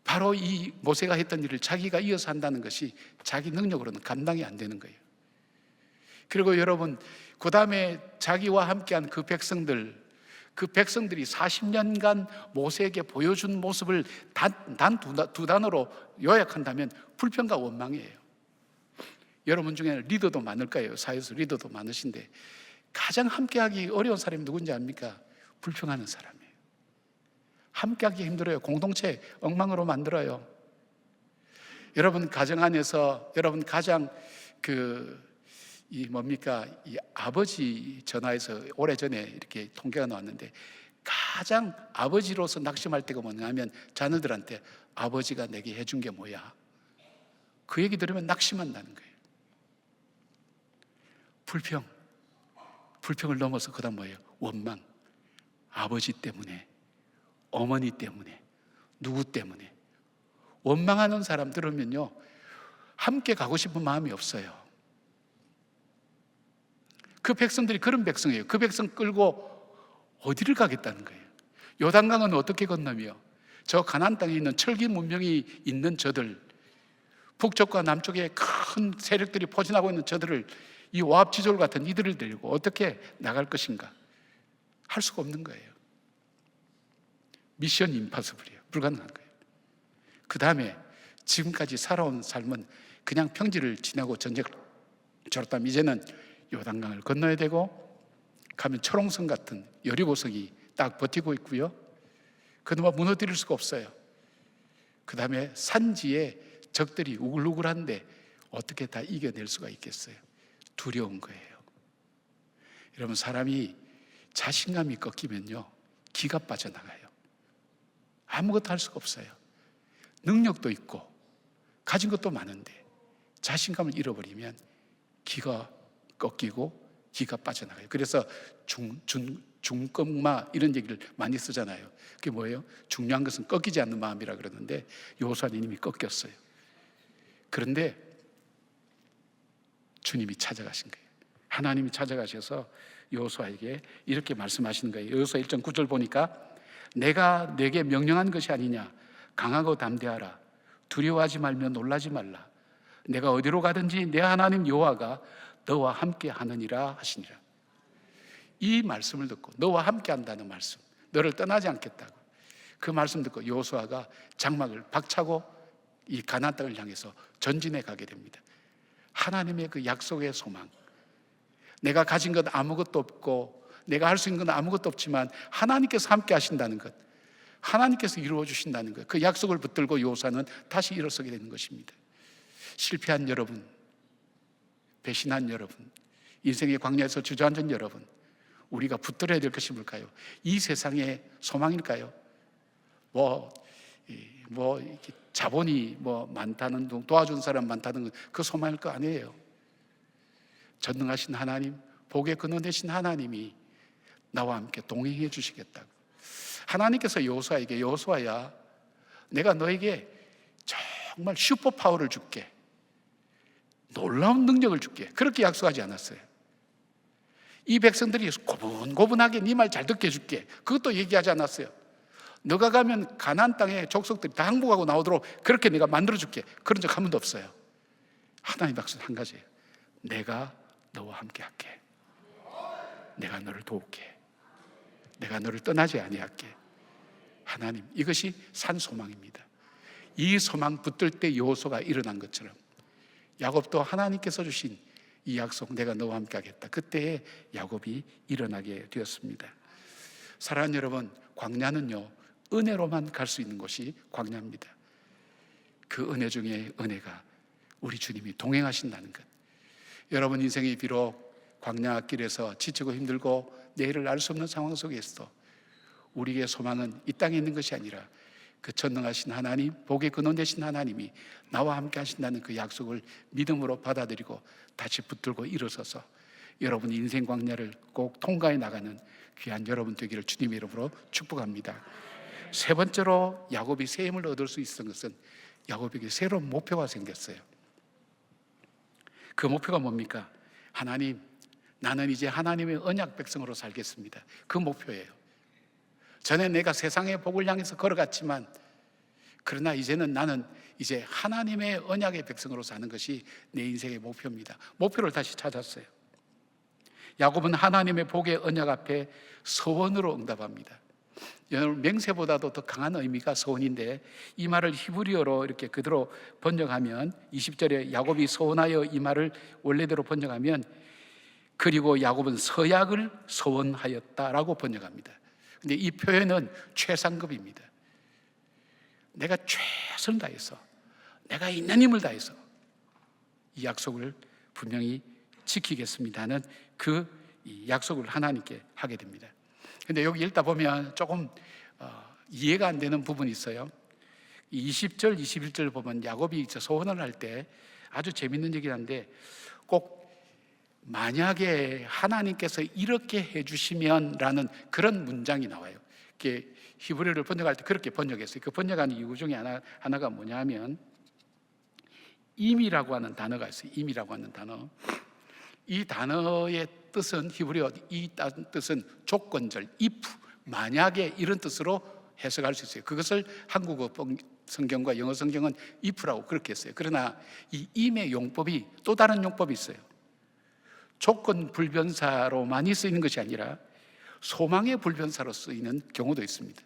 바로 이 모세가 했던 일을 자기가 이어서 한다는 것이 자기 능력으로는 감당이 안 되는 거예요. 그리고 여러분, 그 다음에 자기와 함께한 그 백성들이 40년간 모세에게 보여준 모습을 단 두 단어로 요약한다면 불평과 원망이에요. 여러분 중에는 리더도 많을 거예요. 사회에서 리더도 많으신데 가장 함께하기 어려운 사람이 누군지 압니까? 불평하는 사람이에요. 함께하기 힘들어요. 공동체 엉망으로 만들어요. 여러분 가정 안에서 여러분 가장 이 아버지 전화에서 오래전에 이렇게 통계가 나왔는데, 가장 아버지로서 낙심할 때가 뭐냐면 자녀들한테 아버지가 내게 해준 게 뭐야? 그 얘기 들으면 낙심한다는 거예요. 불평을 넘어서 그다음 뭐예요? 원망. 아버지 때문에, 어머니 때문에, 누구 때문에. 원망하는 사람 들으면요, 함께 가고 싶은 마음이 없어요. 그 백성들이 그런 백성이에요. 그 백성 끌고 어디를 가겠다는 거예요? 요단강은 어떻게 건너며 저 가나안 땅에 있는 철기 문명이 있는 저들, 북쪽과 남쪽에 큰 세력들이 포진하고 있는 저들을, 이 오합지졸 같은 이들을 데리고 어떻게 나갈 것인가? 할 수가 없는 거예요. 미션 임파서블이에요. 불가능한 거예요. 그 다음에 지금까지 살아온 삶은 그냥 평지를 지나고 전쟁을 치렀다면 이제는 요단강을 건너야 되고, 가면 초롱성 같은 여리고성이 딱 버티고 있고요. 그나마 무너뜨릴 수가 없어요. 그 다음에 산지에 적들이 우글우글한데 어떻게 다 이겨낼 수가 있겠어요? 두려운 거예요. 여러분, 사람이 자신감이 꺾이면요, 기가 빠져나가요. 아무것도 할 수가 없어요. 능력도 있고 가진 것도 많은데 자신감을 잃어버리면 기가 꺾이고 기가 빠져나가요. 그래서 중꺾마 이런 얘기를 많이 쓰잖아요. 그게 뭐예요? 중요한 것은 꺾이지 않는 마음이라 그러는데 여호수아는 이미 꺾였어요. 그런데 주님이 찾아가신 거예요. 하나님이 찾아가셔서 여호수아에게 이렇게 말씀하시는 거예요. 여호수아 1장 9절 보니까 내가 내게 명령한 것이 아니냐, 강하고 담대하라, 두려워하지 말며 놀라지 말라. 내가 어디로 가든지 내 하나님 여호와가 너와 함께 하느니라 하시니라. 이 말씀을 듣고, 너와 함께 한다는 말씀, 너를 떠나지 않겠다고, 그 말씀 듣고 여호수아가 장막을 박차고 이 가나안 땅을 향해서 전진해 가게 됩니다. 하나님의 그 약속의 소망, 내가 가진 것 아무것도 없고 내가 할 수 있는 건 아무것도 없지만 하나님께서 함께 하신다는 것, 하나님께서 이루어 주신다는 것, 그 약속을 붙들고 여호수아는 다시 일어서게 되는 것입니다. 실패한 여러분, 배신한 여러분, 인생의 광야에서 주저앉은 여러분, 우리가 붙들어야 될 것이 뭘까요? 이 세상의 소망일까요? 이렇게 자본이 많다는 둥, 도와준 사람 많다는 그 소망일 거 아니에요. 전능하신 하나님, 복의 근원 되신 하나님이 나와 함께 동행해 주시겠다고. 하나님께서 여호수아에게, 여호수아야, 내가 너에게 정말 슈퍼 파워를 줄게, 놀라운 능력을 줄게, 그렇게 약속하지 않았어요. 이 백성들이 고분고분하게 네 말 잘 듣게 해줄게, 그것도 얘기하지 않았어요. 너가 가면 가나안 땅에 족속들이 다 항복하고 나오도록 그렇게 내가 만들어줄게, 그런 적 한 번도 없어요. 하나님 약속 한 가지예요. 내가 너와 함께 할게, 내가 너를 도울게, 내가 너를 떠나지 아니할게. 하나님, 이것이 산 소망입니다. 이 소망 붙들 때 여호수아가 일어난 것처럼 야곱도 하나님께서 주신 이 약속, 내가 너와 함께 하겠다, 그때에 야곱이 일어나게 되었습니다. 사랑하는 여러분, 광야는요, 은혜로만 갈 수 있는 곳이 광야입니다. 그 은혜 중에 은혜가 우리 주님이 동행하신다는 것. 여러분 인생이 비록 광야길에서 지치고 힘들고 내일을 알 수 없는 상황 속에서도 우리의 소망은 이 땅에 있는 것이 아니라 그 전능하신 하나님, 복의 근원 되신 하나님이 나와 함께 하신다는 그 약속을 믿음으로 받아들이고 다시 붙들고 일어서서 여러분 인생 광야를 꼭 통과해 나가는 귀한 여러분 되기를 주님의 이름으로 축복합니다. 세 번째로 야곱이 새 힘을 얻을 수 있었던 것은 야곱에게 새로운 목표가 생겼어요. 그 목표가 뭡니까? 하나님, 나는 이제 하나님의 언약 백성으로 살겠습니다. 그 목표예요. 전에 내가 세상의 복을 향해서 걸어갔지만, 그러나 이제는 나는 이제 하나님의 언약의 백성으로 사는 것이 내 인생의 목표입니다. 목표를 다시 찾았어요. 야곱은 하나님의 복의 언약 앞에 서원으로 응답합니다. 여러분, 맹세보다도 더 강한 의미가 서원인데, 이 말을 히브리어로 이렇게 그대로 번역하면 20절에 야곱이 서원하여, 이 말을 원래대로 번역하면 그리고 야곱은 서약을 서원하였다라고 번역합니다. 근데 이 표현은 최상급입니다. 내가 최선을 다해서, 내가 있는 힘을 다해서 이 약속을 분명히 지키겠습니다는 그 약속을 하나님께 하게 됩니다. 근데 여기 읽다 보면 조금 이해가 안 되는 부분이 있어요. 20절, 21절 보면 야곱이 소원을 할 때 아주 재밌는 얘기를 하는데, 꼭 만약에 하나님께서 이렇게 해주시면 라는 그런 문장이 나와요. 이렇게 히브리어를 번역할 때 그렇게 번역했어요. 그 번역하는 이유 중에 하나가 뭐냐 하면, 임이라고 하는 단어가 있어요. 임이라고 하는 단어. 이 단어의 뜻은, 히브리어 이 뜻은 조건절, if, 만약에, 이런 뜻으로 해석할 수 있어요. 그것을 한국어 성경과 영어 성경은 if라고 그렇게 했어요. 그러나 이 im의 용법이 또 다른 용법이 있어요. 조건 불변사로 많이 쓰이는 것이 아니라 소망의 불변사로 쓰이는 경우도 있습니다.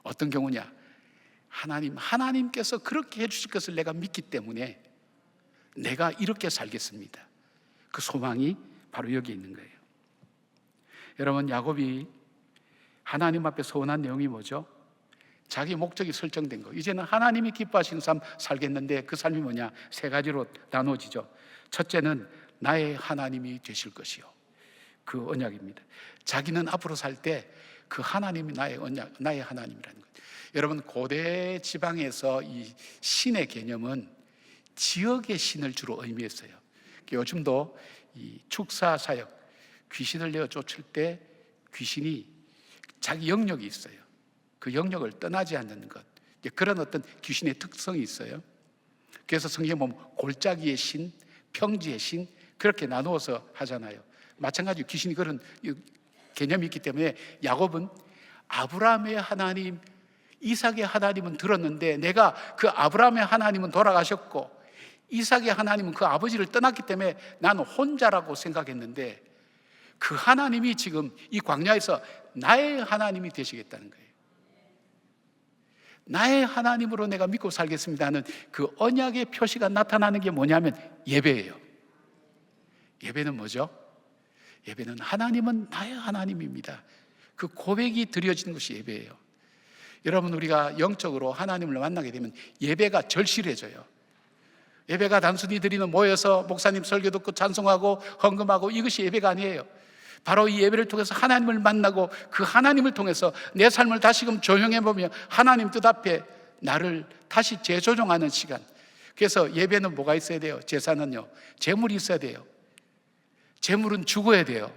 어떤 경우냐? 하나님께서 그렇게 해주실 것을 내가 믿기 때문에 내가 이렇게 살겠습니다. 그 소망이 바로 여기 있는 거예요. 여러분, 야곱이 하나님 앞에 서원한 내용이 뭐죠? 자기 목적이 설정된 거. 이제는 하나님이 기뻐하시는 삶 살겠는데, 그 삶이 뭐냐? 세 가지로 나눠지죠. 첫째는 나의 하나님이 되실 것이요, 그 언약입니다. 자기는 앞으로 살 때 그 하나님이 나의 언약, 나의 하나님이라는 거예요. 여러분, 고대 지방에서 이 신의 개념은 지역의 신을 주로 의미했어요. 요즘도 이 축사 사역, 귀신을 내어 쫓을 때 귀신이 자기 영역이 있어요. 그 영역을 떠나지 않는 것, 그런 어떤 귀신의 특성이 있어요. 그래서 성경에 보면 골짜기의 신, 평지의 신, 그렇게 나누어서 하잖아요. 마찬가지로 귀신이 그런 개념이 있기 때문에 야곱은 아브라함의 하나님, 이삭의 하나님은 들었는데 내가 그 아브라함의 하나님은 돌아가셨고 이삭의 하나님은 그 아버지를 떠났기 때문에 나는 혼자라고 생각했는데 그 하나님이 지금 이 광야에서 나의 하나님이 되시겠다는 거예요. 나의 하나님으로 내가 믿고 살겠습니다 하는 그 언약의 표시가 나타나는 게 뭐냐면 예배예요. 예배는 뭐죠? 예배는 하나님은 나의 하나님입니다. 그 고백이 드려지는 것이 예배예요. 여러분, 우리가 영적으로 하나님을 만나게 되면 예배가 절실해져요. 예배가 단순히 드리는 모여서 목사님 설교 듣고 찬송하고 헌금하고 이것이 예배가 아니에요. 바로 이 예배를 통해서 하나님을 만나고 그 하나님을 통해서 내 삶을 다시금 조명해 보며 하나님 뜻 앞에 나를 다시 재조정하는 시간. 그래서 예배는 뭐가 있어야 돼요? 제사는요, 재물이 있어야 돼요. 재물은 죽어야 돼요.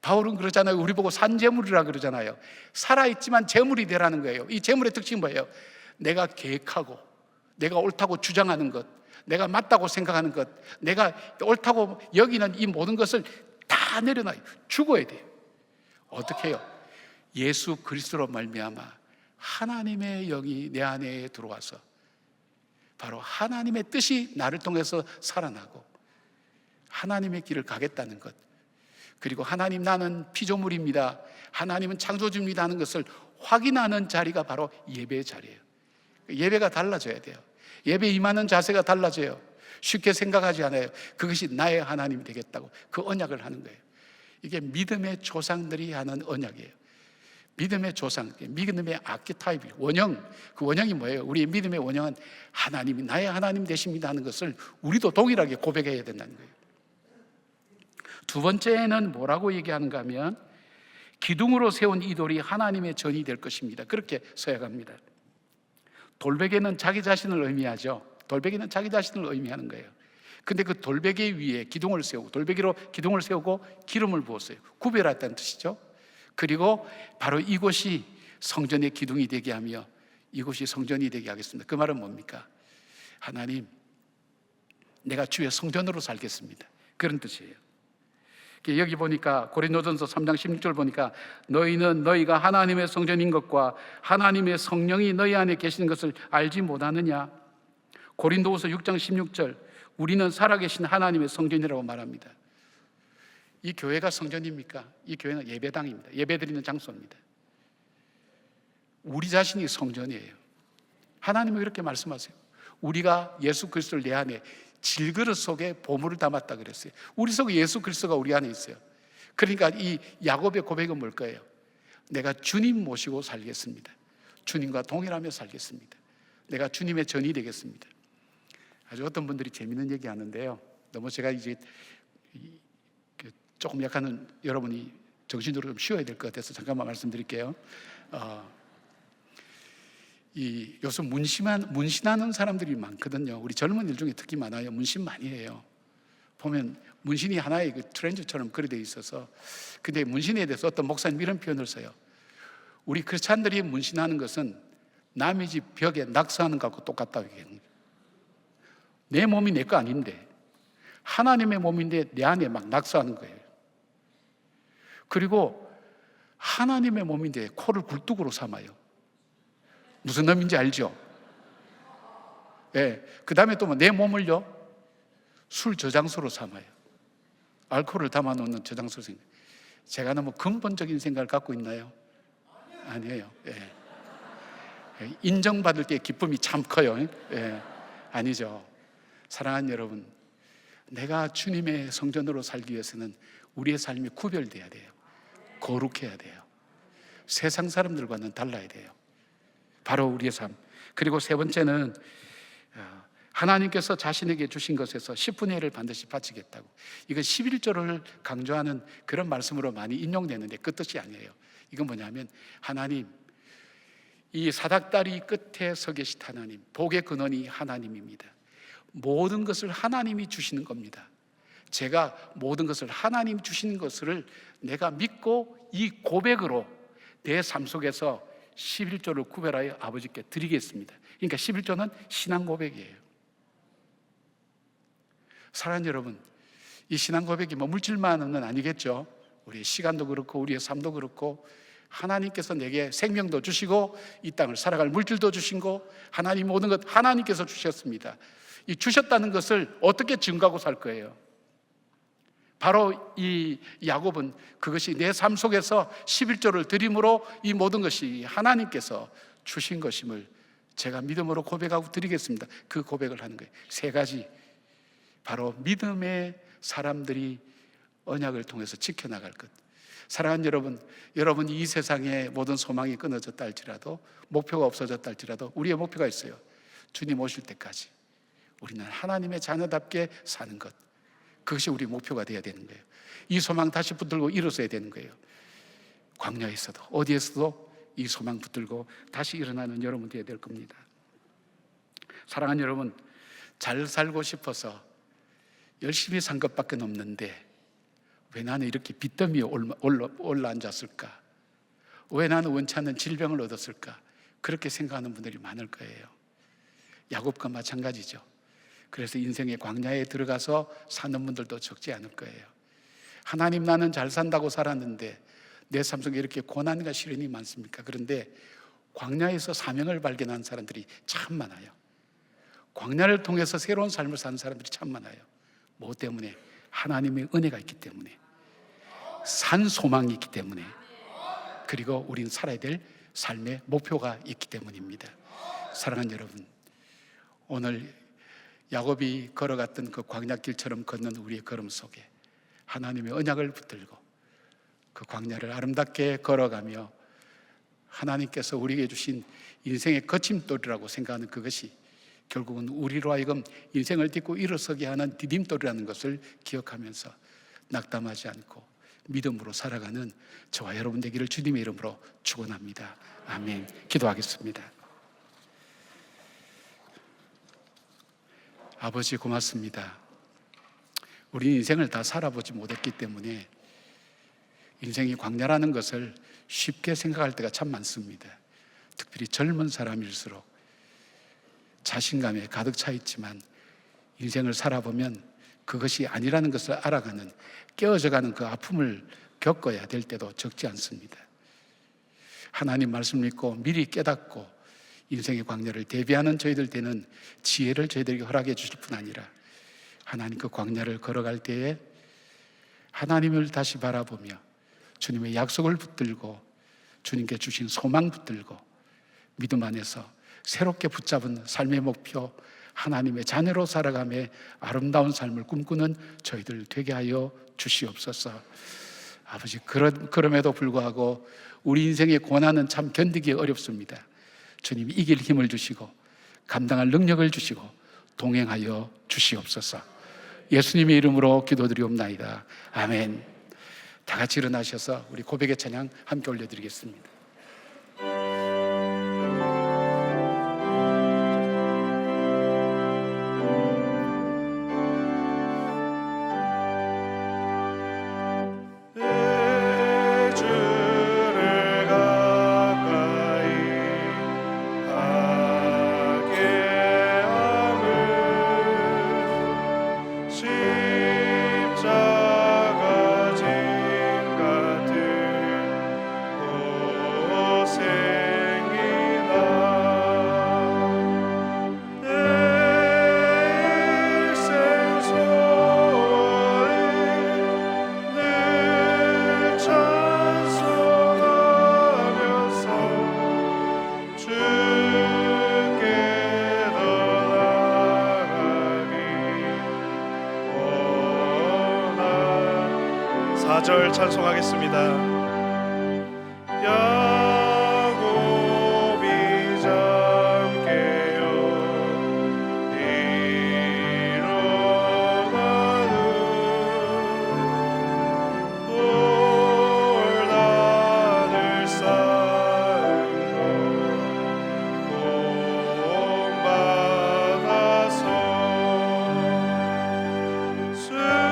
바울은 그러잖아요. 우리 보고 산재물이라 그러잖아요. 살아있지만 재물이 되라는 거예요. 이 재물의 특징은 뭐예요? 내가 계획하고 내가 옳다고 주장하는 것, 내가 맞다고 생각하는 것, 내가 옳다고 여기는 이 모든 것을 다 내려놔요. 죽어야 돼요. 어떻게 해요? 예수 그리스도로 말미암아 하나님의 영이 내 안에 들어와서 바로 하나님의 뜻이 나를 통해서 살아나고 하나님의 길을 가겠다는 것, 그리고 하나님 나는 피조물입니다, 하나님은 창조주입니다 하는 것을 확인하는 자리가 바로 예배의 자리예요. 예배가 달라져야 돼요. 예배 임하는 자세가 달라져요. 쉽게 생각하지 않아요. 그것이 나의 하나님이 되겠다고 그 언약을 하는 거예요. 이게 믿음의 조상들이 하는 언약이에요. 믿음의 조상, 믿음의 아키타입, 원형. 그 원형이 뭐예요? 우리의 믿음의 원형은 하나님이 나의 하나님 되십니다 하는 것을 우리도 동일하게 고백해야 된다는 거예요. 두 번째는 뭐라고 얘기하는가 하면 기둥으로 세운 이돌이 하나님의 전이 될 것입니다. 그렇게 서약합니다. 돌베개는 자기 자신을 의미하죠. 돌베개는 자기 자신을 의미하는 거예요. 근데 그 돌베개 위에 기둥을 세우고, 돌베개로 기둥을 세우고 기름을 부었어요. 구별했다는 뜻이죠. 그리고 바로 이곳이 성전의 기둥이 되게 하며 이곳이 성전이 되게 하겠습니다. 그 말은 뭡니까? 하나님, 내가 주의 성전으로 살겠습니다, 그런 뜻이에요. 여기 보니까 고린도전서 3장 16절 보니까 너희는 너희가 하나님의 성전인 것과 하나님의 성령이 너희 안에 계시는 것을 알지 못하느냐. 고린도후서 6장 16절, 우리는 살아계신 하나님의 성전이라고 말합니다. 이 교회가 성전입니까? 이 교회는 예배당입니다. 예배드리는 장소입니다. 우리 자신이 성전이에요. 하나님은 이렇게 말씀하세요. 우리가 예수 그리스도를 내 안에 질그릇 속에 보물을 담았다 그랬어요. 우리 속에 예수 그리스도가 우리 안에 있어요. 그러니까 이 야곱의 고백은 뭘 거예요? 내가 주님 모시고 살겠습니다. 주님과 동일하며 살겠습니다. 내가 주님의 전이 되겠습니다. 아주 어떤 분들이 재밌는 얘기 하는데요. 너무 제가 이제 조금 약간 여러분이 정신적으로 좀 쉬어야 될 것 같아서 잠깐만 말씀드릴게요. 요즘 문신하는 사람들이 많거든요. 우리 젊은이들 중에 특히 많아요. 문신 많이 해요. 보면 문신이 하나의 그 트렌드처럼 그래 돼 있어서. 근데 문신에 대해서 어떤 목사님 이런 표현을 써요. 우리 크리스찬들이 문신하는 것은 남의 집 벽에 낙서하는 것하고 똑같다고 얘기해요. 내 몸이 내 거 아닌데 하나님의 몸인데 내 안에 막 낙서하는 거예요. 그리고 하나님의 몸인데 코를 굴뚝으로 삼아요. 무슨 의미인지 알죠? 예. 그 다음에 또 내 몸을요, 술 저장소로 삼아요. 알코올을 담아놓는 저장소로 생겨요. 제가 너무 근본적인 생각을 갖고 있나요? 아니에요. 예. 인정받을 때 기쁨이 참 커요. 예. 아니죠. 사랑하는 여러분, 내가 주님의 성전으로 살기 위해서는 우리의 삶이 구별돼야 돼요. 거룩해야 돼요. 세상 사람들과는 달라야 돼요. 바로 우리의 삶. 그리고 세 번째는 하나님께서 자신에게 주신 것에서 10분의 1을 반드시 바치겠다고. 이건 11조를 강조하는 그런 말씀으로 많이 인용되는데 그 뜻이 아니에요. 이건 뭐냐면 하나님, 이 사닥다리 끝에 서 계신 하나님, 복의 근원이 하나님입니다. 모든 것을 하나님이 주시는 겁니다. 제가 모든 것을 하나님 주시는 것을 내가 믿고 이 고백으로 내 삶 속에서 11조를 구별하여 아버지께 드리겠습니다. 그러니까 11조는 신앙 고백이에요. 사랑하는 여러분, 이 신앙 고백이 뭐 물질만은 아니겠죠. 우리의 시간도 그렇고 우리의 삶도 그렇고 하나님께서 내게 생명도 주시고 이 땅을 살아갈 물질도 주시고 하나님 모든 것 하나님께서 주셨습니다. 이 주셨다는 것을 어떻게 증거하고 살 거예요? 바로 이 야곱은 그것이 내 삶 속에서 11조를 드림으로 이 모든 것이 하나님께서 주신 것임을 제가 믿음으로 고백하고 드리겠습니다. 그 고백을 하는 거예요. 세 가지. 바로 믿음의 사람들이 언약을 통해서 지켜나갈 것. 사랑하는 여러분, 여러분이 이 세상에 모든 소망이 끊어졌다 할지라도, 목표가 없어졌다 할지라도 우리의 목표가 있어요. 주님 오실 때까지 우리는 하나님의 자녀답게 사는 것. 그것이 우리 목표가 되어야 되는 거예요. 이 소망 다시 붙들고 일어서야 되는 거예요. 광야에서도 어디에서도 이 소망 붙들고 다시 일어나는 여러분 되어야 될 겁니다. 사랑하는 여러분, 잘 살고 싶어서 열심히 산 것밖에 없는데 왜 나는 이렇게 빚더미에 올라앉았을까? 왜 나는 원치 않는 질병을 얻었을까? 그렇게 생각하는 분들이 많을 거예요. 야곱과 마찬가지죠. 그래서 인생의 광야에 들어가서 사는 분들도 적지 않을 거예요. 하나님, 나는 잘 산다고 살았는데 내 삶 속에 이렇게 고난과 시련이 많습니까? 그런데 광야에서 사명을 발견한 사람들이 참 많아요. 광야를 통해서 새로운 삶을 사는 사람들이 참 많아요. 뭐 때문에? 하나님의 은혜가 있기 때문에, 산 소망이 있기 때문에, 그리고 우리는 살아야 될 삶의 목표가 있기 때문입니다. 사랑하는 여러분, 오늘 야곱이 걸어갔던 그 광야길처럼 걷는 우리의 걸음 속에 하나님의 언약을 붙들고 그 광야를 아름답게 걸어가며 하나님께서 우리에게 주신 인생의 거침돌이라고 생각하는 그것이 결국은 우리로 하여금 인생을 딛고 일어서게 하는 디딤돌이라는 것을 기억하면서 낙담하지 않고 믿음으로 살아가는 저와 여러분 되기를 주님의 이름으로 축원합니다. 아멘. 기도하겠습니다. 아버지, 고맙습니다. 우리 인생을 다 살아보지 못했기 때문에 인생이 광야라는 것을 쉽게 생각할 때가 참 많습니다. 특별히 젊은 사람일수록 자신감에 가득 차 있지만 인생을 살아보면 그것이 아니라는 것을 알아가는, 깨어져가는 그 아픔을 겪어야 될 때도 적지 않습니다. 하나님 말씀 믿고 미리 깨닫고 인생의 광야를 대비하는 저희들 되는 지혜를 저희들에게 허락해 주실 뿐 아니라 하나님 그 광야를 걸어갈 때에 하나님을 다시 바라보며 주님의 약속을 붙들고 주님께 주신 소망 붙들고 믿음 안에서 새롭게 붙잡은 삶의 목표, 하나님의 자녀로 살아가며 아름다운 삶을 꿈꾸는 저희들 되게 하여 주시옵소서. 아버지, 그럼에도 불구하고 우리 인생의 고난은 참 견디기 어렵습니다. 주님이 이길 힘을 주시고 감당할 능력을 주시고 동행하여 주시옵소서. 예수님의 이름으로 기도드리옵나이다. 아멘. 다 같이 일어나셔서 우리 고백의 찬양 함께 올려드리겠습니다. 절 찬송하겠습니다. 야곱이 잠깨어 일어나는 돌다들 쌓은 본받아서 숨질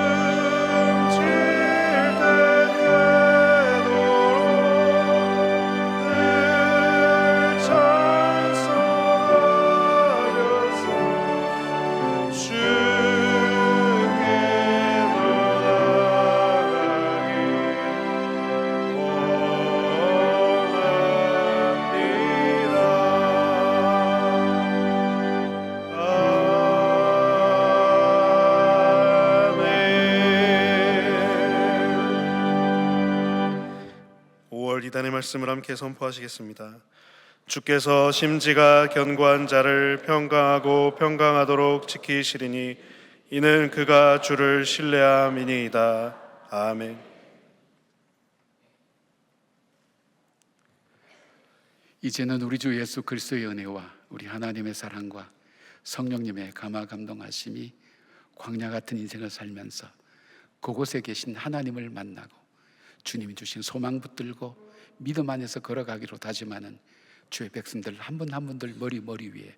6절 이단의 말씀을 함께 선포하시겠습니다. 주께서 심지가 견고한 자를 평강하고 평강하도록 지키시리니 이는 그가 주를 신뢰함이니이다. 아멘. 이제는 우리 주 예수 그리스도의 은혜와 우리 하나님의 사랑과 성령님의 감화 감동하심이 광야 같은 인생을 살면서 그곳에 계신 하나님을 만나고 주님이 주신 소망 붙들고 믿음 안에서 걸어가기로 다짐하는 주의 백성들 한 분 한 분들 머리 위에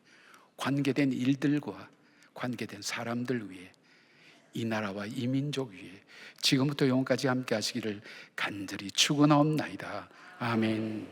관계된 일들과 관계된 사람들 위에 이 나라와 이 민족 위에 지금부터 영원까지 함께 하시기를 간절히 축원하옵나이다. 아멘.